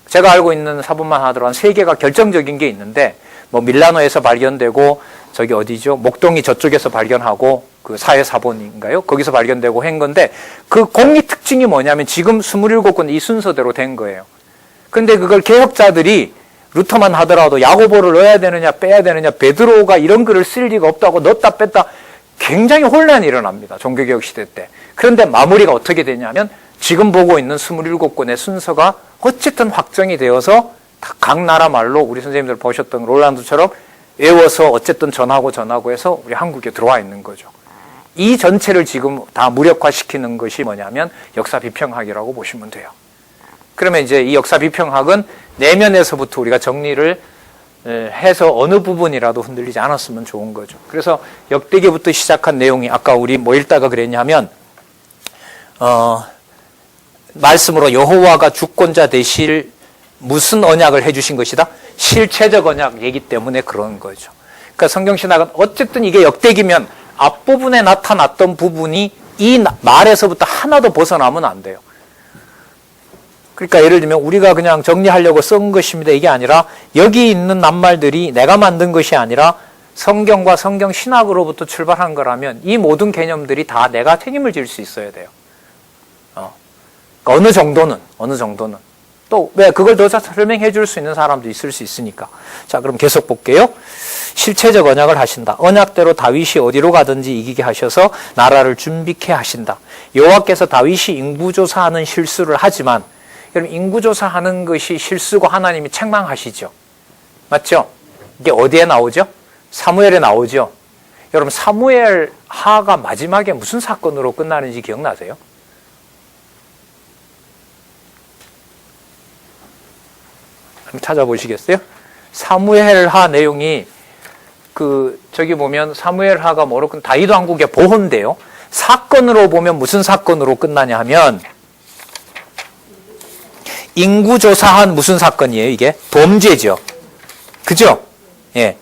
제가 알고 있는 사본만 하더라도 한 3개가 결정적인 게 있는데 뭐 밀라노에서 발견되고 저기 어디죠? 목동이 저쪽에서 발견하고 그 사회사본인가요? 거기서 발견되고 한 건데 그 공리 특징이 뭐냐면 지금 27권 이 순서대로 된 거예요. 근데 그걸 개혁자들이 루터만 하더라도 야고보를 넣어야 되느냐 빼야 되느냐 베드로가 이런 글을 쓸 리가 없다고 넣었다 뺐다 굉장히 혼란이 일어납니다. 종교개혁 시대 때. 그런데 마무리가 어떻게 되냐면 지금 보고 있는 27권의 순서가 어쨌든 확정이 되어서 각 나라 말로 우리 선생님들 보셨던 롤란드처럼 외워서 어쨌든 전하고 해서 우리 한국에 들어와 있는 거죠. 이 전체를 지금 다 무력화시키는 것이 뭐냐면 역사 비평학이라고 보시면 돼요. 그러면 이제 이 역사 비평학은 내면에서부터 우리가 정리를 해서 어느 부분이라도 흔들리지 않았으면 좋은 거죠. 그래서 역대기부터 시작한 내용이 아까 우리 뭐 읽다가 그랬냐면 말씀으로 여호와가 주권자 되실 무슨 언약을 해주신 것이다? 실체적 언약이기 때문에 그런 거죠. 그러니까 성경신학은 어쨌든 이게 역대기면 앞부분에 나타났던 부분이 이 말에서부터 하나도 벗어나면 안 돼요. 그러니까 예를 들면 우리가 그냥 정리하려고 쓴 것입니다. 이게 아니라 여기 있는 낱말들이 내가 만든 것이 아니라 성경과 성경 신학으로부터 출발한 거라면 이 모든 개념들이 다 내가 책임을 질 수 있어야 돼요. 그러니까 어느 정도는. 또 왜 그걸 더 설명해 줄 수 있는 사람도 있을 수 있으니까. 자, 그럼 계속 볼게요. 실체적 언약을 하신다. 언약대로 다윗이 어디로 가든지 이기게 하셔서 나라를 준비케 하신다. 여호와께서 다윗이 인구조사하는 실수를 하지만 여러분 인구조사하는 것이 실수고 하나님이 책망하시죠. 맞죠? 이게 어디에 나오죠? 사무엘에 나오죠. 여러분 사무엘 하가 마지막에 무슨 사건으로 끝나는지 기억나세요? 한번 찾아보시겠어요? 사무엘하 내용이 저기 보면 사무엘하가 뭐로 끝 다윗 왕국의 보호인데요. 사건으로 보면 무슨 사건으로 끝나냐 하면 인구조사한 무슨 사건이에요? 이게 범죄죠. 그죠? 예.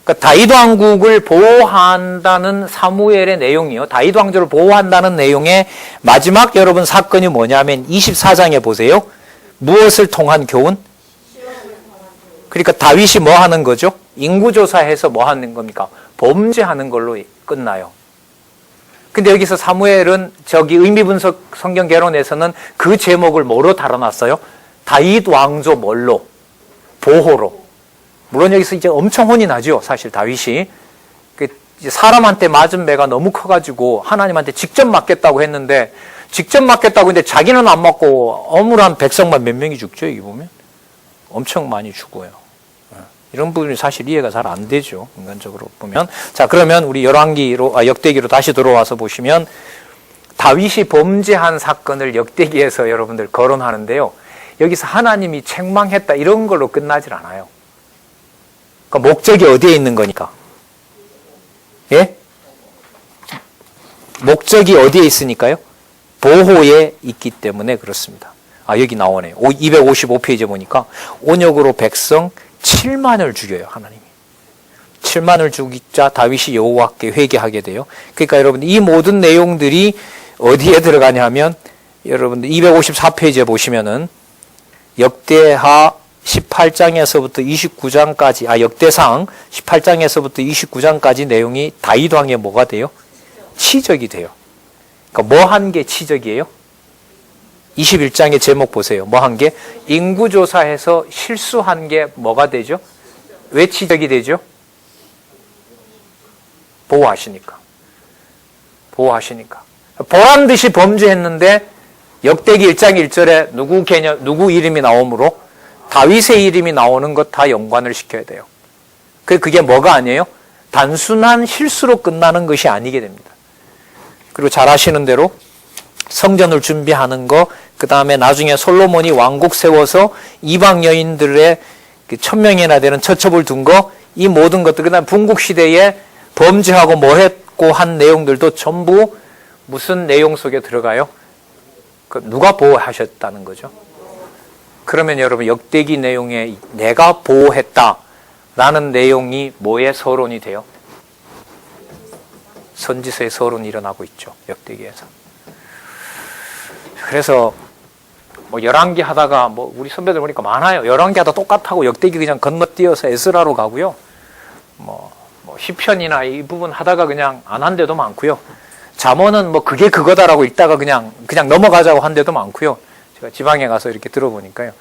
그러니까 다윗 왕국을 보호한다는 사무엘의 내용이요. 다윗 왕조를 보호한다는 내용의 마지막 여러분 사건이 뭐냐면 24장에 보세요. 무엇을 통한 교훈? 그러니까 다윗이 뭐 하는 거죠? 인구조사해서 뭐 하는 겁니까? 범죄하는 걸로 끝나요. 근데 여기서 사무엘은 저기 의미분석 성경 개론에서는 그 제목을 뭐로 달아놨어요? 다윗 왕조 뭘로? 보호로. 물론 여기서 이제 엄청 혼이 나죠. 사실 다윗이 사람한테 맞은 배가 너무 커가지고 하나님한테 직접 맞겠다고 했는데 자기는 안 맞고 어물한 백성만 몇 명이 죽죠. 여기 보면 엄청 많이 죽어요. 이런 부분이 사실 이해가 잘 안 되죠. 인간적으로 보면. 자, 그러면 우리 역대기로 다시 들어와서 보시면 다윗이 범죄한 사건을 역대기에서 여러분들 거론하는데요. 여기서 하나님이 책망했다 이런 걸로 끝나질 않아요. 그러니까 목적이 어디에 있는 거니까? 예? 목적이 어디에 있으니까요? 보호에 있기 때문에 그렇습니다. 여기 나오네요. 255페이지에 보니까 온역으로 백성 7만을 죽여요, 하나님이. 7만을 죽이자 다윗이 여호와께 회개하게 돼요. 그러니까 여러분들 이 모든 내용들이 어디에 들어가냐면 여러분들 254페이지에 보시면은 역대하 18장에서부터 29장까지, 역대상 18장에서부터 29장까지 내용이 다윗 왕의 뭐가 돼요? 치적이 돼요. 그러니까 뭐 한 게 치적이에요? 21장의 제목 보세요. 뭐 한 게? 인구조사에서 실수한 게 뭐가 되죠? 왜 치적이 되죠? 보호하시니까. 보란 듯이 범죄했는데 역대기 1장 1절에 누구 이름이 나오므로 다윗의 이름이 나오는 것 다 연관을 시켜야 돼요. 그게 뭐가 아니에요? 단순한 실수로 끝나는 것이 아니게 됩니다. 그리고 잘 아시는 대로 성전을 준비하는 거, 그 다음에 나중에 솔로몬이 왕국 세워서 이방 여인들의 1000명이나 되는 처첩을 둔 거, 이 모든 것들, 그 다음에 분국시대에 범죄하고 뭐 했고 한 내용들도 전부 무슨 내용 속에 들어가요? 누가 보호하셨다는 거죠? 그러면 여러분 역대기 내용에 내가 보호했다라는 내용이 뭐의 서론이 돼요? 선지서의 서론이 일어나고 있죠. 역대기에서. 그래서 뭐 열왕기 하다가 우리 선배들 보니까 많아요. 열왕기 하다 똑같다고 역대기 그냥 건너뛰어서 에스라로 가고요. 시편이나 이 부분 하다가 그냥 안 한 데도 많고요. 잠언은 그게 그거다라고 읽다가 그냥 넘어가자고 한 데도 많고요. 제가 지방에 가서 이렇게 들어보니까요.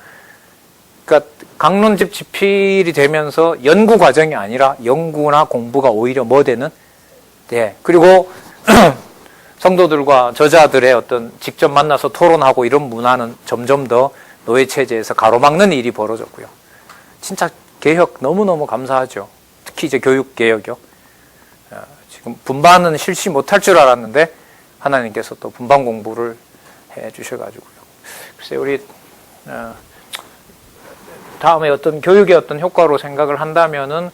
그러니까 강론집 집필이 되면서 연구 과정이 아니라 연구나 공부가 오히려 뭐 되는? 네. 그리고 성도들과 저자들의 어떤 직접 만나서 토론하고 이런 문화는 점점 더 노예 체제에서 가로막는 일이 벌어졌고요. 진짜 개혁 너무너무 감사하죠. 특히 이제 교육 개혁이요. 지금 분반은 실시 못할 줄 알았는데 하나님께서 또 분반 공부를 해 주셔가지고요. 글쎄 우리 다음에 어떤 교육의 어떤 효과로 생각을 한다면은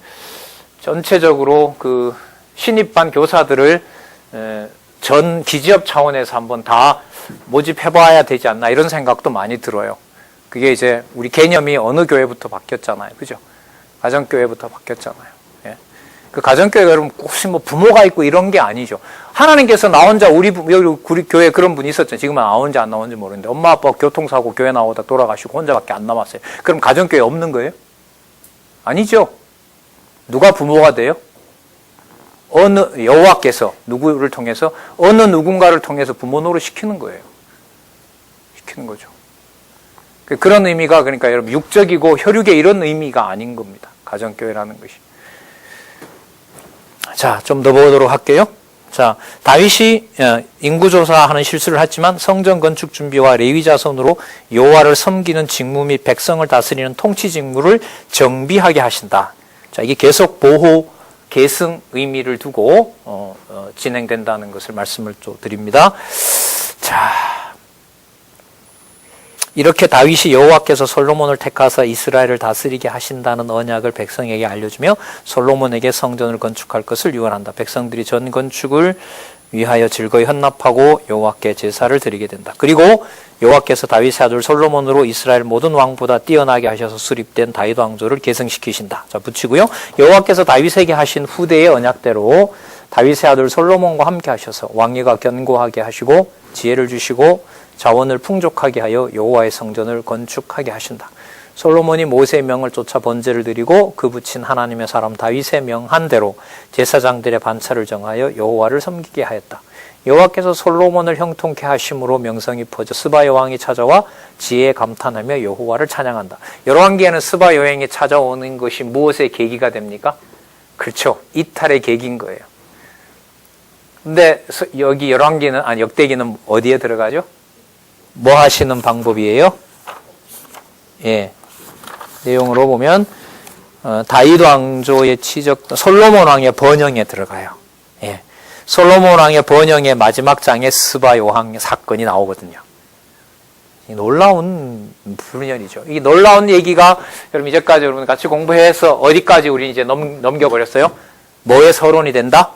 전체적으로 그 신입반 교사들을 전 기지업 차원에서 한번 다 모집해봐야 되지 않나 이런 생각도 많이 들어요. 그게 이제 우리 개념이 어느 교회부터 바뀌었잖아요. 그죠? 가정교회부터 바뀌었잖아요. 예. 그 가정교회가 여러분 혹시 부모가 있고 이런 게 아니죠. 하나님께서 나 혼자 우리 교회에 그런 분이 있었죠. 지금은 나오는지 안 나오는지 모르는데 엄마 아빠 교통사고 교회 나오다 돌아가시고 혼자밖에 안 남았어요. 그럼 가정교회 없는 거예요? 아니죠. 누가 부모가 돼요? 어느 여호와께서 누구를 통해서 어느 누군가를 통해서 부모 노릇 시키는 거예요. 시키는 거죠. 그런 의미가 그러니까 여러분 육적이고 혈육의 이런 의미가 아닌 겁니다. 가정교회라는 것이. 자, 좀 더 보도록 할게요. 자, 다윗이 인구조사하는 실수를 했지만 성전 건축 준비와 레위 자손으로 여호와를 섬기는 직무 및 백성을 다스리는 통치 직무를 정비하게 하신다. 자, 이게 계속 보호 계승 의미를 두고 진행된다는 것을 말씀을 또 드립니다. 자, 이렇게 다윗이 여호와께서 솔로몬을 택하사 이스라엘을 다스리게 하신다는 언약을 백성에게 알려주며 솔로몬에게 성전을 건축할 것을 유언한다. 백성들이 전 건축을 위하여 즐거이 헌납하고 여호와께 제사를 드리게 된다. 그리고 여호와께서 다윗의 아들 솔로몬으로 이스라엘 모든 왕보다 뛰어나게 하셔서 수립된 다윗 왕조를 계승시키신다. 자, 붙이고요. 여호와께서 다윗에게 하신 후대의 언약대로 다윗의 아들 솔로몬과 함께 하셔서 왕위가 견고하게 하시고 지혜를 주시고 자원을 풍족하게 하여 여호와의 성전을 건축하게 하신다. 솔로몬이 모세의 명을 쫓아 번제를 드리고 그 붙인 하나님의 사람 다윗의 명한 대로 제사장들의 반차를 정하여 여호와를 섬기게 하였다. 여호와께서 솔로몬을 형통케 하심으로 명성이 퍼져 스바 여왕이 찾아와 지혜에 감탄하며 여호와를 찬양한다. 열왕기에는 스바 여왕이 찾아오는 것이 무엇의 계기가 됩니까? 그렇죠. 이탈의 계기인 거예요. 근데 여기 열왕기는, 아니 역대기는 어디에 들어가죠? 뭐 하시는 방법이에요? 예. 내용으로 보면 다윗 왕조의 치적, 솔로몬 왕의 번영에 들어가요. 예. 솔로몬 왕의 번영의 마지막 장에 스바 여왕 사건이 나오거든요. 놀라운 분열이죠. 이 놀라운 얘기가 여러분 이제까지 여러분 같이 공부해서 어디까지 우리 이제 넘겨버렸어요? 뭐의 서론이 된다?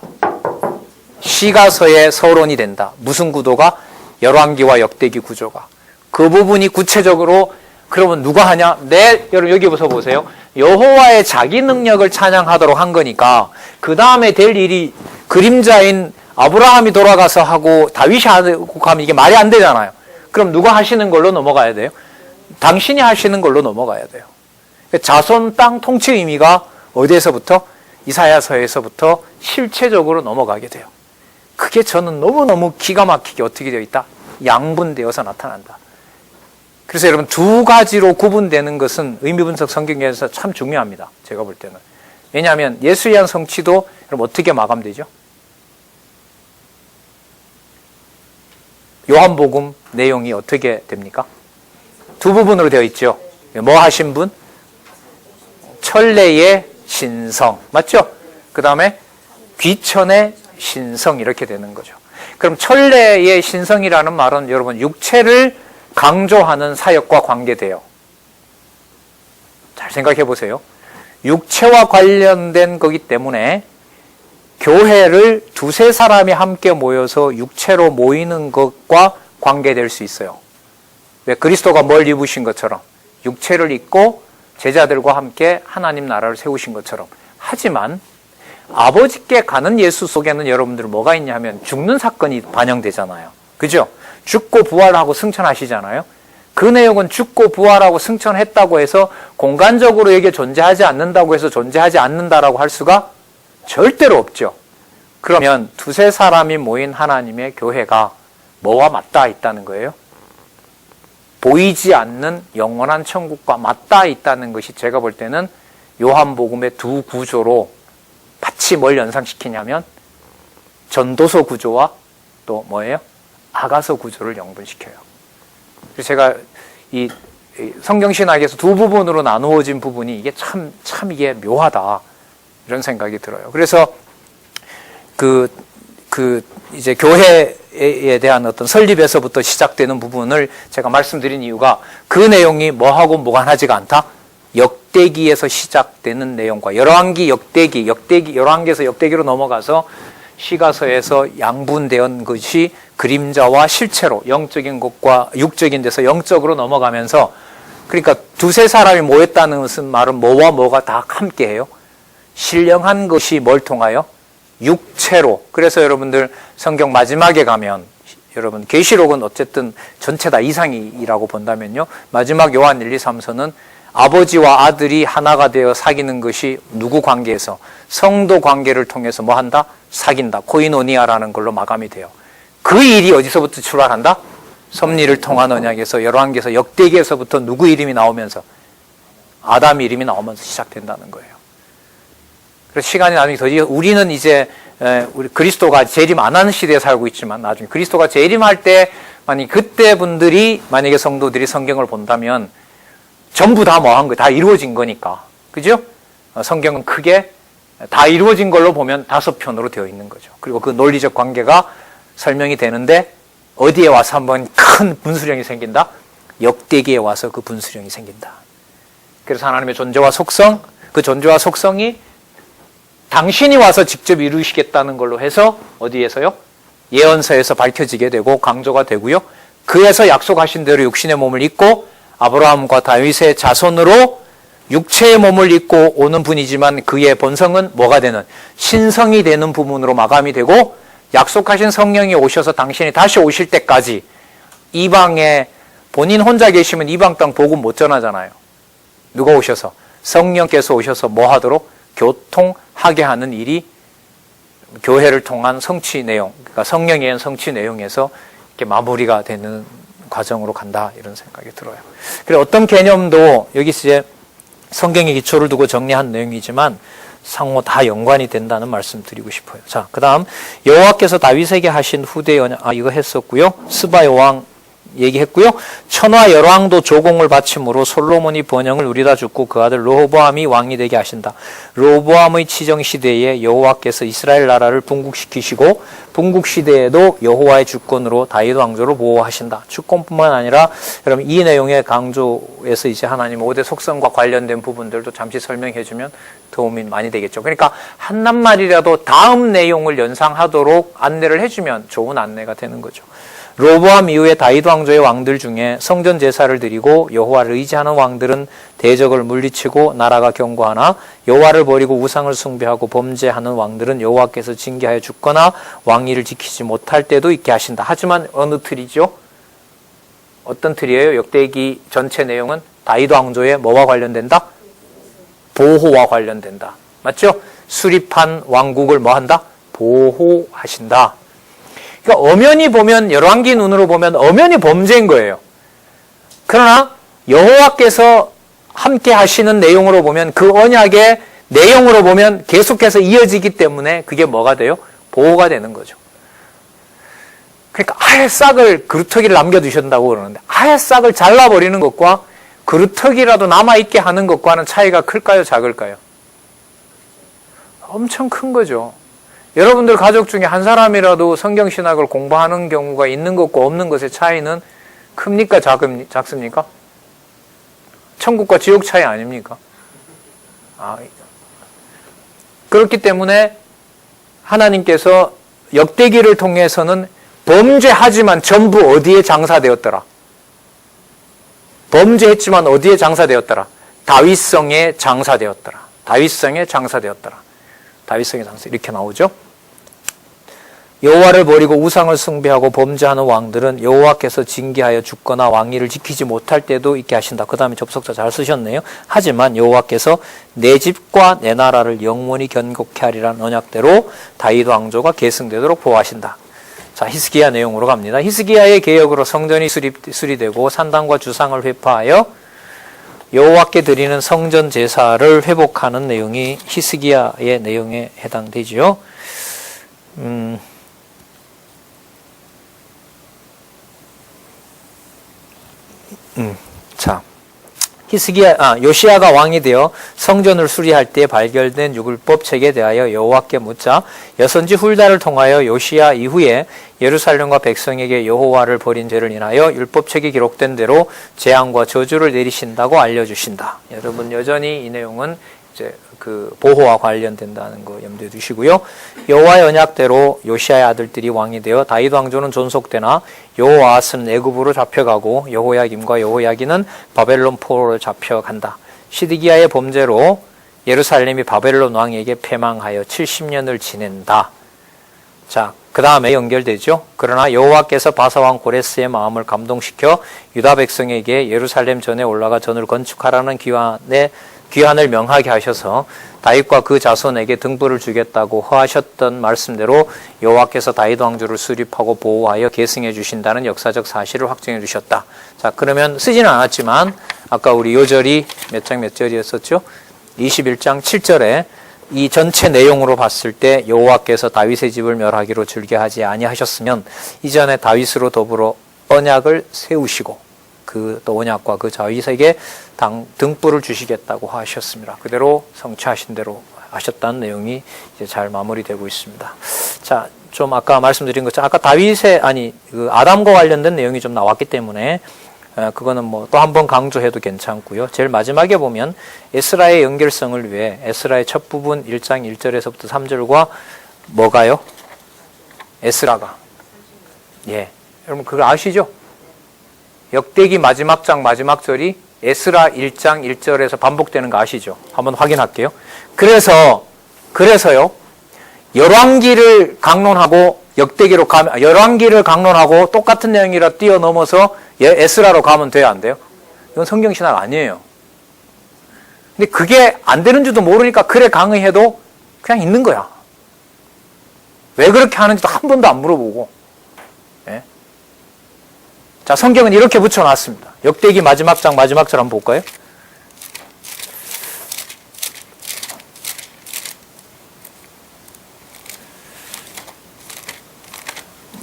시가서의 서론이 된다. 무슨 구도가? 열왕기와 역대기 구조가. 그 부분이 구체적으로 그러면 누가 하냐? 여러분 여기 보세요. 여호와의 자기 능력을 찬양하도록 한 거니까 그 다음에 될 일이 그림자인 아브라함이 돌아가서 하고 다윗이 하고 하면 이게 말이 안 되잖아요. 그럼 누가 하시는 걸로 넘어가야 돼요? 당신이 하시는 걸로 넘어가야 돼요. 자손 땅 통치 의미가 어디에서부터? 이사야서에서부터 실체적으로 넘어가게 돼요. 그게 저는 너무너무 기가 막히게 어떻게 되어 있다? 양분되어서 나타난다. 그래서 여러분 두 가지로 구분되는 것은 의미분석 성경에서 참 중요합니다. 제가 볼 때는. 왜냐하면 예수에 대한 성취도 여러분 어떻게 마감되죠? 요한복음 내용이 어떻게 됩니까? 두 부분으로 되어 있죠. 뭐 하신 분? 천례의 신성. 맞죠? 그 다음에 귀천의 신성 이렇게 되는 거죠. 그럼 천례의 신성이라는 말은 여러분 육체를 강조하는 사역과 관계돼요. 잘 생각해 보세요. 육체와 관련된 거기 때문에 교회를 두세 사람이 함께 모여서 육체로 모이는 것과 관계될 수 있어요. 왜? 그리스도가 뭘 입으신 것처럼 육체를 입고 제자들과 함께 하나님 나라를 세우신 것처럼. 하지만 아버지께 가는 예수 속에는 여러분들 뭐가 있냐 하면 죽는 사건이 반영되잖아요. 그죠? 죽고 부활하고 승천하시잖아요. 그 내용은 죽고 부활하고 승천했다고 해서 공간적으로 이게 존재하지 않는다고 해서 존재하지 않는다라고 할 수가 절대로 없죠. 그러면 두세 사람이 모인 하나님의 교회가 뭐와 맞닿아 있다는 거예요? 보이지 않는 영원한 천국과 맞닿아 있다는 것이 제가 볼 때는 요한복음의 두 구조로 같이 뭘 연상시키냐면 전도서 구조와 또 뭐예요? 아가서 구조를 연분시켜요. 그래서 제가 이 성경신학에서 두 부분으로 나누어진 부분이 이게 참 이게 묘하다 이런 생각이 들어요. 그래서 이제 교회에 대한 어떤 설립에서부터 시작되는 부분을 제가 말씀드린 이유가 그 내용이 뭐하고 무관하지가 않다. 역대기에서 시작되는 내용과 열왕기, 역대기, 열왕기에서 역대기로 넘어가서 시가서에서 양분된 것이 그림자와 실체로 영적인 것과 육적인 데서 영적으로 넘어가면서 그러니까 두세 사람이 모였다는 것은 말은 뭐와 뭐가 다 함께해요. 신령한 것이 뭘 통하여? 육체로. 그래서 여러분들 성경 마지막에 가면 여러분 계시록은 어쨌든 전체 다 이상이라고 본다면요. 마지막 요한 1, 2, 3서는 아버지와 아들이 하나가 되어 사귀는 것이 누구 관계에서? 성도 관계를 통해서 뭐 한다? 사귄다. 코이노니아라는 걸로 마감이 돼요. 그 일이 어디서부터 출발한다? 섭리를 통한 언약에서 열왕기에서 역대기에서부터 누구 이름이 나오면서 아담 이름이 나오면서 시작된다는 거예요. 그래서 시간이 나중에 더 우리는 이제 우리 그리스도가 재림 안 하는 시대에 살고 있지만 나중에 그리스도가 재림할 때 만약 그때 분들이 만약에 성도들이 성경을 본다면 전부 다 뭐 한 거 다 이루어진 거니까. 그죠? 성경은 크게 다 이루어진 걸로 보면 5편으로 되어 있는 거죠. 그리고 그 논리적 관계가 설명이 되는데 어디에 와서 한번 큰 분수령이 생긴다? 역대기에 와서 그 분수령이 생긴다. 그래서 하나님의 존재와 속성, 그 존재와 속성이 당신이 와서 직접 이루시겠다는 걸로 해서 어디에서요? 예언서에서 밝혀지게 되고 강조가 되고요. 그에서 약속하신 대로 육신의 몸을 입고 아브라함과 다윗의 자손으로 육체의 몸을 입고 오는 분이지만 그의 본성은 뭐가 되는? 신성이 되는 부분으로 마감이 되고 약속하신 성령이 오셔서 당신이 다시 오실 때까지 이방에 본인 혼자 계시면 이방 땅 복음 못 전하잖아요. 누가 오셔서? 성령께서 오셔서 뭐 하도록? 교통하게 하는 일이 교회를 통한 성취 내용, 그러니까 성령에 의한 성취 내용에서 이렇게 마무리가 되는 과정으로 간다 이런 생각이 들어요. 그리고 어떤 개념도 여기 이제 성경의 기초를 두고 정리한 내용이지만 상호 다 연관이 된다는 말씀 드리고 싶어요. 자, 그 다음 여호와께서 다윗에게 하신 후대 언약, 이거 했었고요. 스바 여왕 얘기했고요. 천하 열왕도 조공을 바침으로 솔로몬이 번영을 누리다 죽고 그 아들 르호보암이 왕이 되게 하신다. 르호보암의 치정 시대에 여호와께서 이스라엘 나라를 분국시키시고 분국 시대에도 여호와의 주권으로 다윗 왕조를 보호하신다. 주권뿐만 아니라 여러분 이 내용의 강조에서 이제 하나님 5대 속성과 관련된 부분들도 잠시 설명해 주면 도움이 많이 되겠죠. 그러니까 한낱말이라도 다음 내용을 연상하도록 안내를 해주면 좋은 안내가 되는 거죠. 르호보암 이후에 다윗 왕조의 왕들 중에 성전 제사를 드리고 여호와를 의지하는 왕들은 대적을 물리치고 나라가 견고하나 여호와를 버리고 우상을 숭배하고 범죄하는 왕들은 여호와께서 징계하여 죽거나 왕위를 지키지 못할 때도 있게 하신다. 하지만 어느 틀이죠? 어떤 틀이에요? 역대기 전체 내용은 다윗 왕조의 뭐와 관련된다? 보호와 관련된다. 맞죠? 수립한 왕국을 뭐 한다? 보호하신다. 그러니까 엄연히 보면 열왕기 눈으로 보면 엄연히 범죄인 거예요. 그러나 여호와께서 함께 하시는 내용으로 보면 그 언약의 내용으로 보면 계속해서 이어지기 때문에 그게 뭐가 돼요? 보호가 되는 거죠. 그러니까 아예 싹을 그루터기를 남겨두신다고 그러는데 아예 싹을 잘라버리는 것과 그루터기라도 남아있게 하는 것과는 차이가 클까요? 작을까요? 엄청 큰 거죠. 여러분들 가족 중에 한 사람이라도 성경신학을 공부하는 경우가 있는 것과 없는 것의 차이는 큽니까? 작습니까? 천국과 지옥 차이 아닙니까? 그렇기 때문에 하나님께서 역대기를 통해서는 범죄하지만 전부 어디에 장사되었더라? 범죄했지만 어디에 장사되었더라? 다윗성에 장사되었더라. 다윗성에 장사되었더라. 다윗성의 장사 이렇게 나오죠. 여호와를 버리고 우상을 숭배하고 범죄하는 왕들은 여호와께서 징계하여 죽거나 왕위를 지키지 못할 때도 있게 하신다. 그 다음에 접속사 잘 쓰셨네요. 하지만 여호와께서 내 집과 내 나라를 영원히 견고케 하리라는 언약대로 다윗 왕조가 계승되도록 보호하신다. 자, 히스기야 내용으로 갑니다. 히스기야의 개혁으로 성전이 수리되고 산당과 주상을 회파하여 여호와께 드리는 성전 제사를 회복하는 내용이 히스기야의 내용에 해당되지요. 자, 요시야가 왕이 되어 성전을 수리할 때 발견된 율법 책에 대하여 여호와께 묻자 여선지 훌다를 통하여 요시야 이후에 예루살렘과 백성에게 여호와를 버린 죄를 인하여 율법 책에 기록된 대로 재앙과 저주를 내리신다고 알려주신다. 여러분 여전히 이 내용은 이제 그 보호와 관련된다는 거 염두에 두시고요. 여호와의 언약대로 요시야의 아들들이 왕이 되어 다윗 왕조는 존속되나 여호아스는 애굽으로 잡혀가고 여호야김과 여호야기는 바벨론 포로로 잡혀간다. 시드기야의 범죄로 예루살렘이 바벨론 왕에게 패망하여 70년을 지낸다. 자, 그 다음에 연결되죠. 그러나 여호와께서 바사왕 고레스의 마음을 감동시켜 유다 백성에게 예루살렘 전에 올라가 전을 건축하라는 귀환을 명하게 하셔서 다윗과 그 자손에게 등불을 주겠다고 허하셨던 말씀대로 여호와께서 다윗 왕조를 수립하고 보호하여 계승해 주신다는 역사적 사실을 확정해 주셨다. 자, 그러면 쓰지는 않았지만 아까 우리 요절이 몇 장 몇 절이었었죠? 21장 7절에 이 전체 내용으로 봤을 때 여호와께서 다윗의 집을 멸하기로 즐겨하지 아니하셨으면 이전에 다윗으로 더불어 언약을 세우시고 그 또 언약과 그 다윗에게 등불을 주시겠다고 하셨습니다. 그대로 성취하신 대로 하셨다는 내용이 이제 잘 마무리되고 있습니다. 자, 좀 아까 말씀드린 것처럼 아까 그 아담과 관련된 내용이 좀 나왔기 때문에 그거는 뭐 또 한 번 강조해도 괜찮고요. 제일 마지막에 보면 에스라의 연결성을 위해 에스라의 첫 부분 1장 1절에서부터 3절과 뭐가요? 에스라가. 예. 여러분 그거 아시죠? 역대기 마지막 장 마지막 절이 에스라 1장 1절에서 반복되는 거 아시죠? 한번 확인할게요. 그래서요. 열왕기를 강론하고 역대기로 가면 열왕기를 강론하고 똑같은 내용이라 뛰어넘어서 에스라로 가면 돼요, 안 돼요? 이건 성경신학 아니에요. 근데 그게 안 되는 줄도 모르니까 그래 강의해도 그냥 있는 거야. 왜 그렇게 하는지도 한 번도 안 물어보고. 예? 자, 성경은 이렇게 붙여놨습니다. 역대기 마지막 장 마지막 절 한번 볼까요?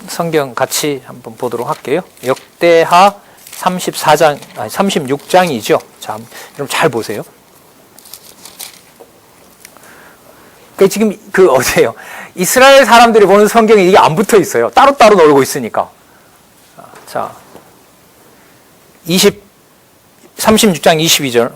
성경 같이 한번 보도록 할게요. 역대하 36장이죠. 자, 여러분 잘 보세요. 지금 어제요. 이스라엘 사람들이 보는 성경에 이게 안 붙어 있어요. 따로따로 놀고 있으니까. 자, 36장 22절.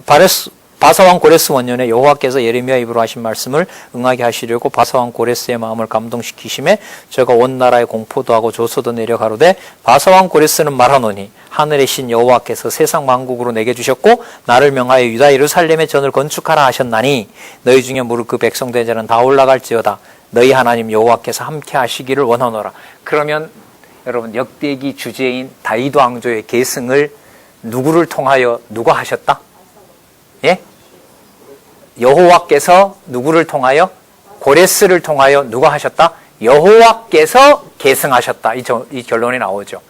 바사왕 고레스 원년에 여호와께서 예레미야 입으로 하신 말씀을 응하게 하시려고 바사왕 고레스의 마음을 감동시키심에 저가 온 나라에 공포도 하고 조소도 내려 가로되 바사왕 고레스는 말하노니 하늘의 신 여호와께서 세상 만국으로 내게 주셨고 나를 명하여 유다 예루살렘에 전을 건축하라 하셨나니 너희 중에 무릇 그 백성 된 자는 다 올라갈지어다 너희 하나님 여호와께서 함께 하시기를 원하노라. 그러면 여러분 역대기 주제인 다윗 왕조의 계승을 누구를 통하여 누가 하셨다? 예? 여호와께서 누구를 통하여? 고레스를 통하여 누가 하셨다? 여호와께서 계승하셨다. 이 결론이 나오죠.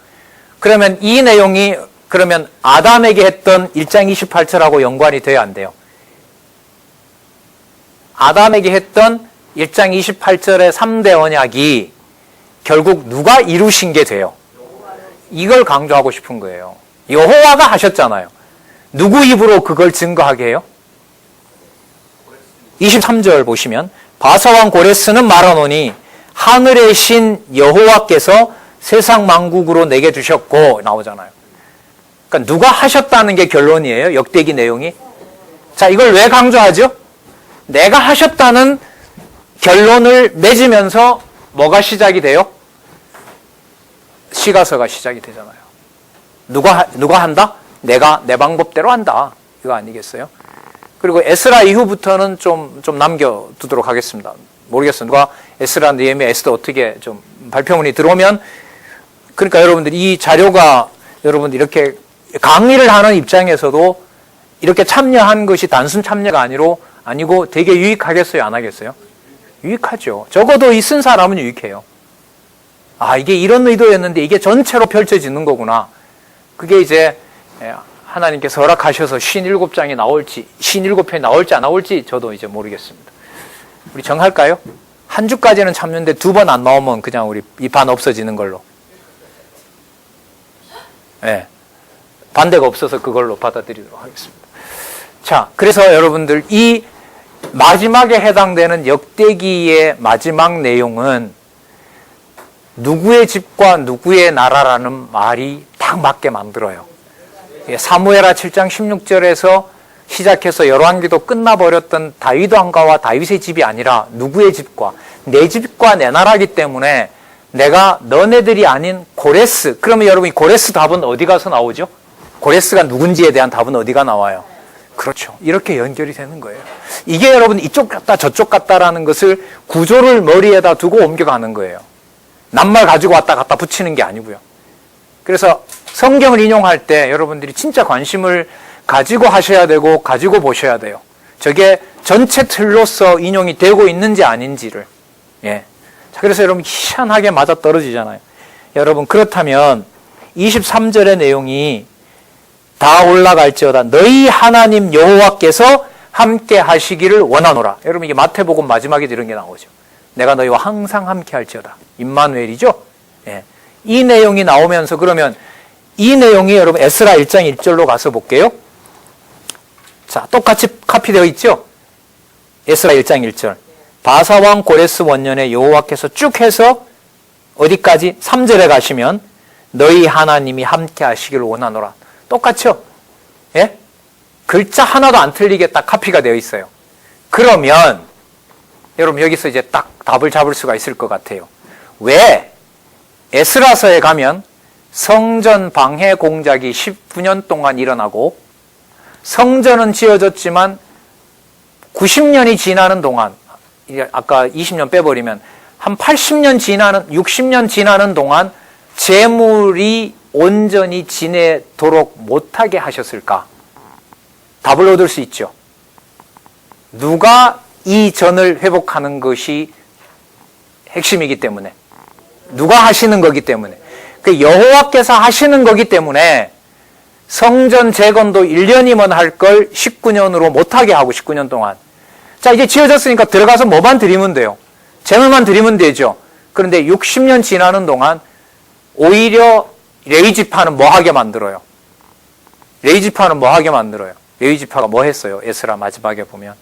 그러면 이 내용이 그러면 아담에게 했던 1장 28절하고 연관이 돼야 안 돼요? 아담에게 했던 1장 28절의 3대 언약이 결국 누가 이루신 게 돼요? 이걸 강조하고 싶은 거예요. 여호와가 하셨잖아요. 누구 입으로 그걸 증거하게 해요? 23절 보시면 바사왕 고레스는 말하노니 하늘의 신 여호와께서 세상 만국으로 내게 주셨고 나오잖아요. 그러니까 누가 하셨다는 게 결론이에요. 역대기 내용이. 자, 이걸 왜 강조하죠? 내가 하셨다는 결론을 맺으면서 뭐가 시작이 돼요? 시가서가 시작이 되잖아요. 누가 한다? 내가 내 방법대로 한다. 이거 아니겠어요? 그리고 에스라 이후부터는 좀 남겨두도록 하겠습니다. 모르겠어요. 누가 에스라, 느헤미야, 에스더 어떻게 좀 발표문이 들어오면 그러니까 여러분들이 이 자료가 여러분들 이렇게 강의를 하는 입장에서도 이렇게 참여한 것이 단순 참여가 아니고 되게 유익하겠어요? 안 하겠어요? 유익하죠. 적어도 이 쓴 사람은 유익해요. 아, 이게 이런 의도였는데 이게 전체로 펼쳐지는 거구나. 그게 이제 하나님께서 허락하셔서 57장이 나올지 57편이 나올지 안 나올지 저도 이제 모르겠습니다. 우리 정할까요? 한 주까지는 참는데 2번 안 나오면 그냥 우리 이 반 없어지는 걸로. 네. 반대가 없어서 그걸로 받아들이도록 하겠습니다. 자, 그래서 여러분들 이 마지막에 해당되는 역대기의 마지막 내용은 누구의 집과 누구의 나라라는 말이 딱 맞게 만들어요. 사무엘하 7장 16절에서 시작해서 열왕기도 끝나버렸던 다윗 왕가와 다윗의 집이 아니라 누구의 집과 내 집과 내 나라이기 때문에 내가 너네들이 아닌 고레스. 그러면 여러분 이 고레스 답은 어디 가서 나오죠? 고레스가 누군지에 대한 답은 어디가 나와요? 그렇죠. 이렇게 연결이 되는 거예요. 이게 여러분 이쪽 같다 저쪽 같다라는 것을 구조를 머리에다 두고 옮겨가는 거예요. 낱말 가지고 왔다 갖다 붙이는 게 아니고요. 그래서 성경을 인용할 때 여러분들이 진짜 관심을 가지고 하셔야 되고 가지고 보셔야 돼요. 저게 전체 틀로서 인용이 되고 있는지 아닌지를. 예. 자, 그래서 여러분 희한하게 맞아 떨어지잖아요. 여러분 그렇다면 23절의 내용이 다 올라갈지어다 너희 하나님 여호와께서 함께 하시기를 원하노라. 여러분 이게 마태복음 마지막에 이런 게 나오죠. 내가 너희와 항상 함께 할지어다. 임마누엘이죠. 예. 이 내용이 나오면서 그러면 이 내용이 여러분 에스라 1장 1절로 가서 볼게요. 자, 똑같이 카피되어 있죠. 에스라 1장 1절. 바사왕 고레스 원년에 여호와께서 쭉 해서 어디까지? 3절에 가시면 너희 하나님이 함께 하시기를 원하노라. 똑같죠? 예? 글자 하나도 안 틀리게 딱 카피가 되어 있어요. 그러면 여러분 여기서 이제 딱 답을 잡을 수가 있을 것 같아요. 왜? 에스라서에 가면 성전 방해 공작이 19년 동안 일어나고 성전은 지어졌지만 90년이 지나는 동안 아까 20년 빼버리면 한 80년 지나는 60년 지나는 동안 재물이 온전히 지내도록 못하게 하셨을까? 답을 얻을 수 있죠. 누가 이 전을 회복하는 것이 핵심이기 때문에. 누가 하시는 거기 때문에. 그 여호와께서 하시는 거기 때문에 성전 재건도 1년이면 할 걸 19년으로 못하게 하고 19년 동안. 자, 이제 지어졌으니까 들어가서 뭐만 드리면 돼요. 재물만 드리면 되죠. 그런데 60년 지나는 동안 오히려 레위지파는 뭐 하게 만들어요? 레위지파는 뭐 하게 만들어요? 레위지파가 뭐 했어요? 에스라 마지막에 보면.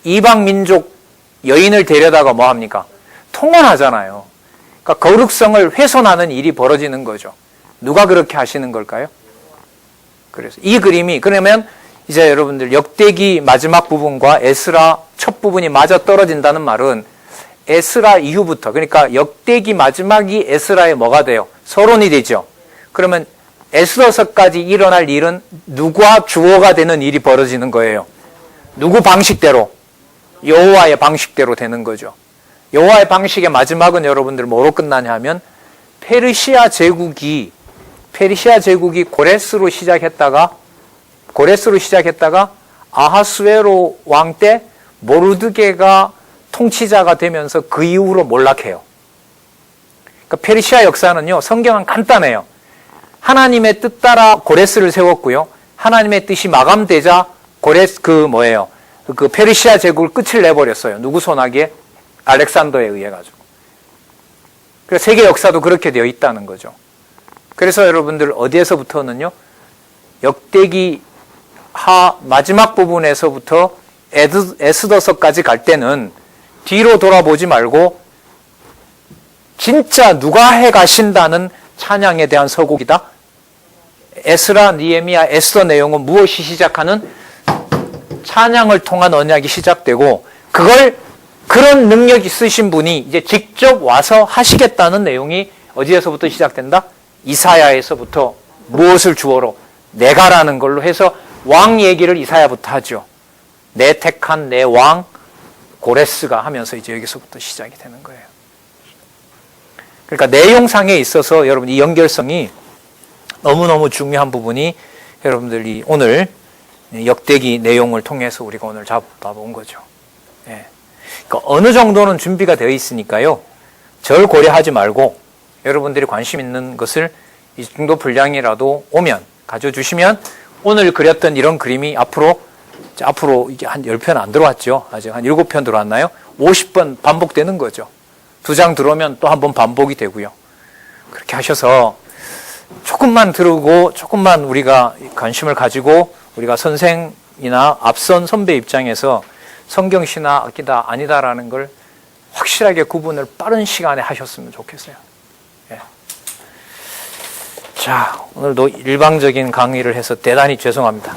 이방 민족 여인을 데려다가 뭐 합니까? 통혼하잖아요. 그러니까 거룩성을 훼손하는 일이 벌어지는 거죠. 누가 그렇게 하시는 걸까요? 그래서 이 그림이, 그러면 이제 여러분들 역대기 마지막 부분과 에스라 첫 부분이 맞아 떨어진다는 말은 에스라 이후부터, 그러니까 역대기 마지막이 에스라의 뭐가 돼요? 서론이 되죠. 그러면 에스더서까지 일어날 일은 누구와 주어가 되는 일이 벌어지는 거예요. 누구 방식대로? 여호와의 방식대로 되는 거죠. 여호와의 방식의 마지막은 여러분들 뭐로 끝나냐 하면 페르시아 제국이 고레스로 시작했다가 아하수에로 왕 때 모르드게가 통치자가 되면서 그 이후로 몰락해요. 그러니까 페르시아 역사는요, 성경은 간단해요. 하나님의 뜻 따라 고레스를 세웠고요. 하나님의 뜻이 마감되자 그 페르시아 제국을 끝을 내버렸어요. 누구 손아귀에? 알렉산더에 의해 가지고. 그래서 세계 역사도 그렇게 되어 있다는 거죠. 그래서 여러분들 어디에서부터는요, 역대기 마지막 부분에서부터 에스더서까지 갈 때는 뒤로 돌아보지 말고 진짜 누가 해 가신다는 찬양에 대한 서곡이다. 에스라, 니에미야, 에스더 내용은 무엇이 시작하는? 찬양을 통한 언약이 시작되고, 그런 능력 있으신 분이 이제 직접 와서 하시겠다는 내용이 어디에서부터 시작된다? 이사야에서부터 무엇을 주어로? 내가라는 걸로 해서 왕 얘기를 이사야부터 하죠. 내 택한 내 왕 고레스가 하면서 이제 여기서부터 시작이 되는 거예요. 그러니까 내용상에 있어서 여러분 이 연결성이 너무너무 중요한 부분이 여러분들이 오늘 역대기 내용을 통해서 우리가 오늘 잡아본 거죠. 예. 그러니까 어느 정도는 준비가 되어 있으니까요. 절 고려하지 말고 여러분들이 관심 있는 것을 이 정도 분량이라도 오면 가져주시면 오늘 그렸던 이런 그림이 앞으로 이게 한 10편 안 들어왔죠. 아직 한 7편 들어왔나요? 50번 반복되는 거죠. 2장 들어오면 또 한 번 반복이 되고요. 그렇게 하셔서 조금만 들고 조금만 우리가 관심을 가지고 우리가 선생이나 앞선 선배 입장에서 성경시나 아니다라는 걸 확실하게 구분을 빠른 시간에 하셨으면 좋겠어요. 예. 자, 오늘도 일방적인 강의를 해서 대단히 죄송합니다.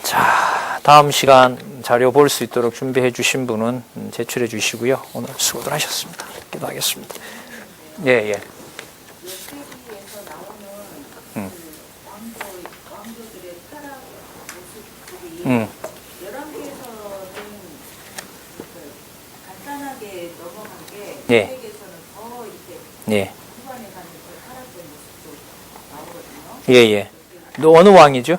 자, 다음 시간 자료 볼 수 있도록 준비해 주신 분은 제출해 주시고요. 오늘 수고들 하셨습니다. 기도하겠습니다. 예, 예. 역대기에서 나오는 왕조들의 타락 모습들이 11개에서는 간단하게 넘어간 게 예. 역대기에서는 더 이렇게 예. 후반에 가는 그 타락된 모습도 나오거든요. 예, 예. 너 어느 왕이죠?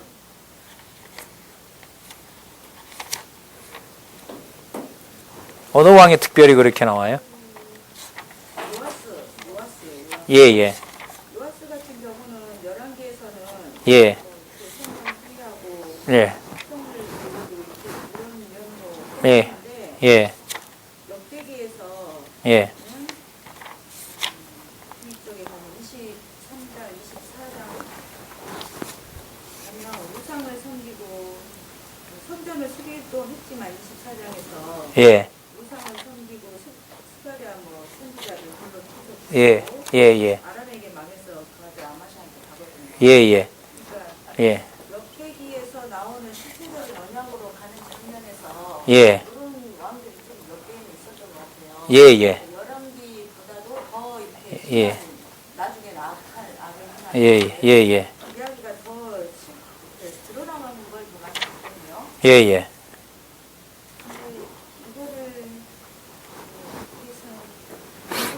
어느 왕이 특별히 그렇게 나와요? 요아스예요. 예, 예. 요아스 같은 경우는 11개에서는 예. 성전 수리하고 예. 성을 이루고 이런 면도 예. 있는데 예. 역대기에서 예. 이쪽에서는 23장, 24장 아니면 우상을 섬기고 성전을 수리도 했지만 24장에서 예. 우상을 섬기고 스가랴 선지자를 불러 예. 예. 예. 아람에게 망해서 그 아들 아마샤한테 가거든요. 예. 예. 그러니까 예. 역대기에서 나오는 실질적인 언약으로 가는 장면에서 예. 그런 왕들이 좀 몇 개는 있었던 것 같아요. 예. 예. 열왕기보다도 더 이렇게 예. 나중에 악을 행하는 예. 예. 예. 이야기가 더 드러나는 걸 제가 봤거든요. 예. 예. 근데 이거를 여기서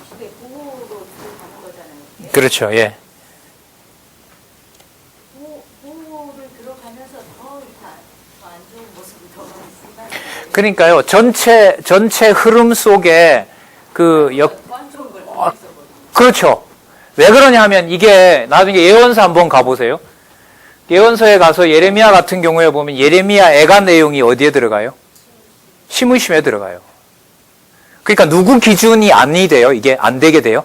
시대 보호로 들어가는 거잖아요. 이게. 그렇죠. 예. 보호를 들어가면서 더 이렇게 안 좋은 모습이 더 많이 쓴다. 그러니까요, 전체 흐름 속에 안 좋은 걸 더 있어버리고. 그렇죠. 왜 그러냐 하면 이게 나중에 예언서 한번 가보세요. 예언서에 가서 예레미야 같은 경우에 보면 예레미야 애가 내용이 어디에 들어가요? 시므심에 들어가요. 그러니까 누구 기준이 아니 돼요? 이게 안 되게 돼요?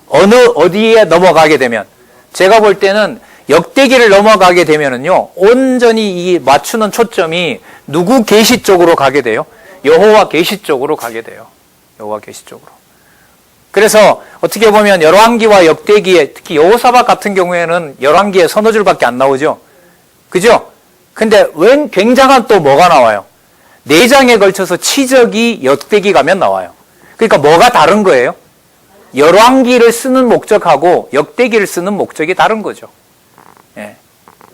어디에 넘어가게 되면 제가 볼 때는 역대기를 넘어가게 되면은요 온전히 이 맞추는 초점이 누구 계시 쪽으로 가게 돼요? 여호와 계시 쪽으로 가게 돼요. 여호와 계시 쪽으로. 그래서 어떻게 보면 열왕기와 역대기에 특히 여호사밧 같은 경우에는 열왕기에 서너 줄밖에 안 나오죠. 그죠? 근데 웬 굉장한 또 뭐가 나와요? 4장에 걸쳐서 치적이 역대기 가면 나와요. 그러니까 뭐가 다른 거예요? 열왕기를 쓰는 목적하고 역대기를 쓰는 목적이 다른 거죠. 예.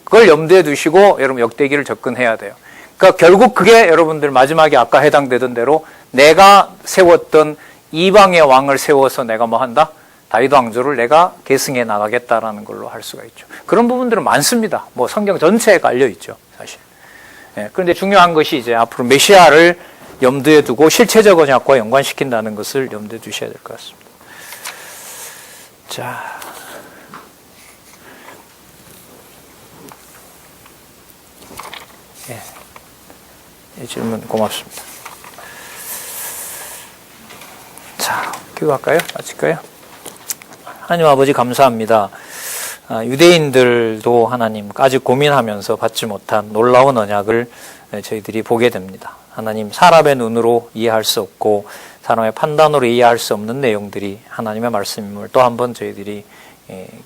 그걸 염두에 두시고 여러분 역대기를 접근해야 돼요. 그러니까 결국 그게 여러분들 마지막에 아까 해당되던 대로 내가 세웠던 이방의 왕을 세워서 내가 뭐 한다? 다윗 왕조를 내가 계승해 나가겠다라는 걸로 할 수가 있죠. 그런 부분들은 많습니다. 뭐 성경 전체에 깔려 있죠, 사실. 예, 그런데 중요한 것이 이제 앞으로 메시아를 염두에 두고 실체적 언약과 연관시킨다는 것을 염두에 두셔야 될 것 같습니다. 자. 예. 이 질문 고맙습니다. 자, 기도할까요? 마칠까요? 하나님 아버지 감사합니다. 유대인들도 하나님 아직 고민하면서 받지 못한 놀라운 언약을 저희들이 보게 됩니다. 하나님 사람의 눈으로 이해할 수 없고 사람의 판단으로 이해할 수 없는 내용들이 하나님의 말씀임을 또 한 번 저희들이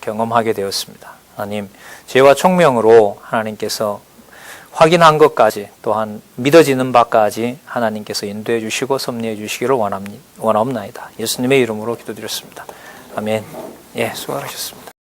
경험하게 되었습니다. 하나님 죄와 총명으로 하나님께서 확인한 것까지 또한 믿어지는 바까지 하나님께서 인도해 주시고 섭리해 주시기를 원하옵나이다. 예수님의 이름으로 기도드렸습니다. 아멘. 예, 수고하셨습니다.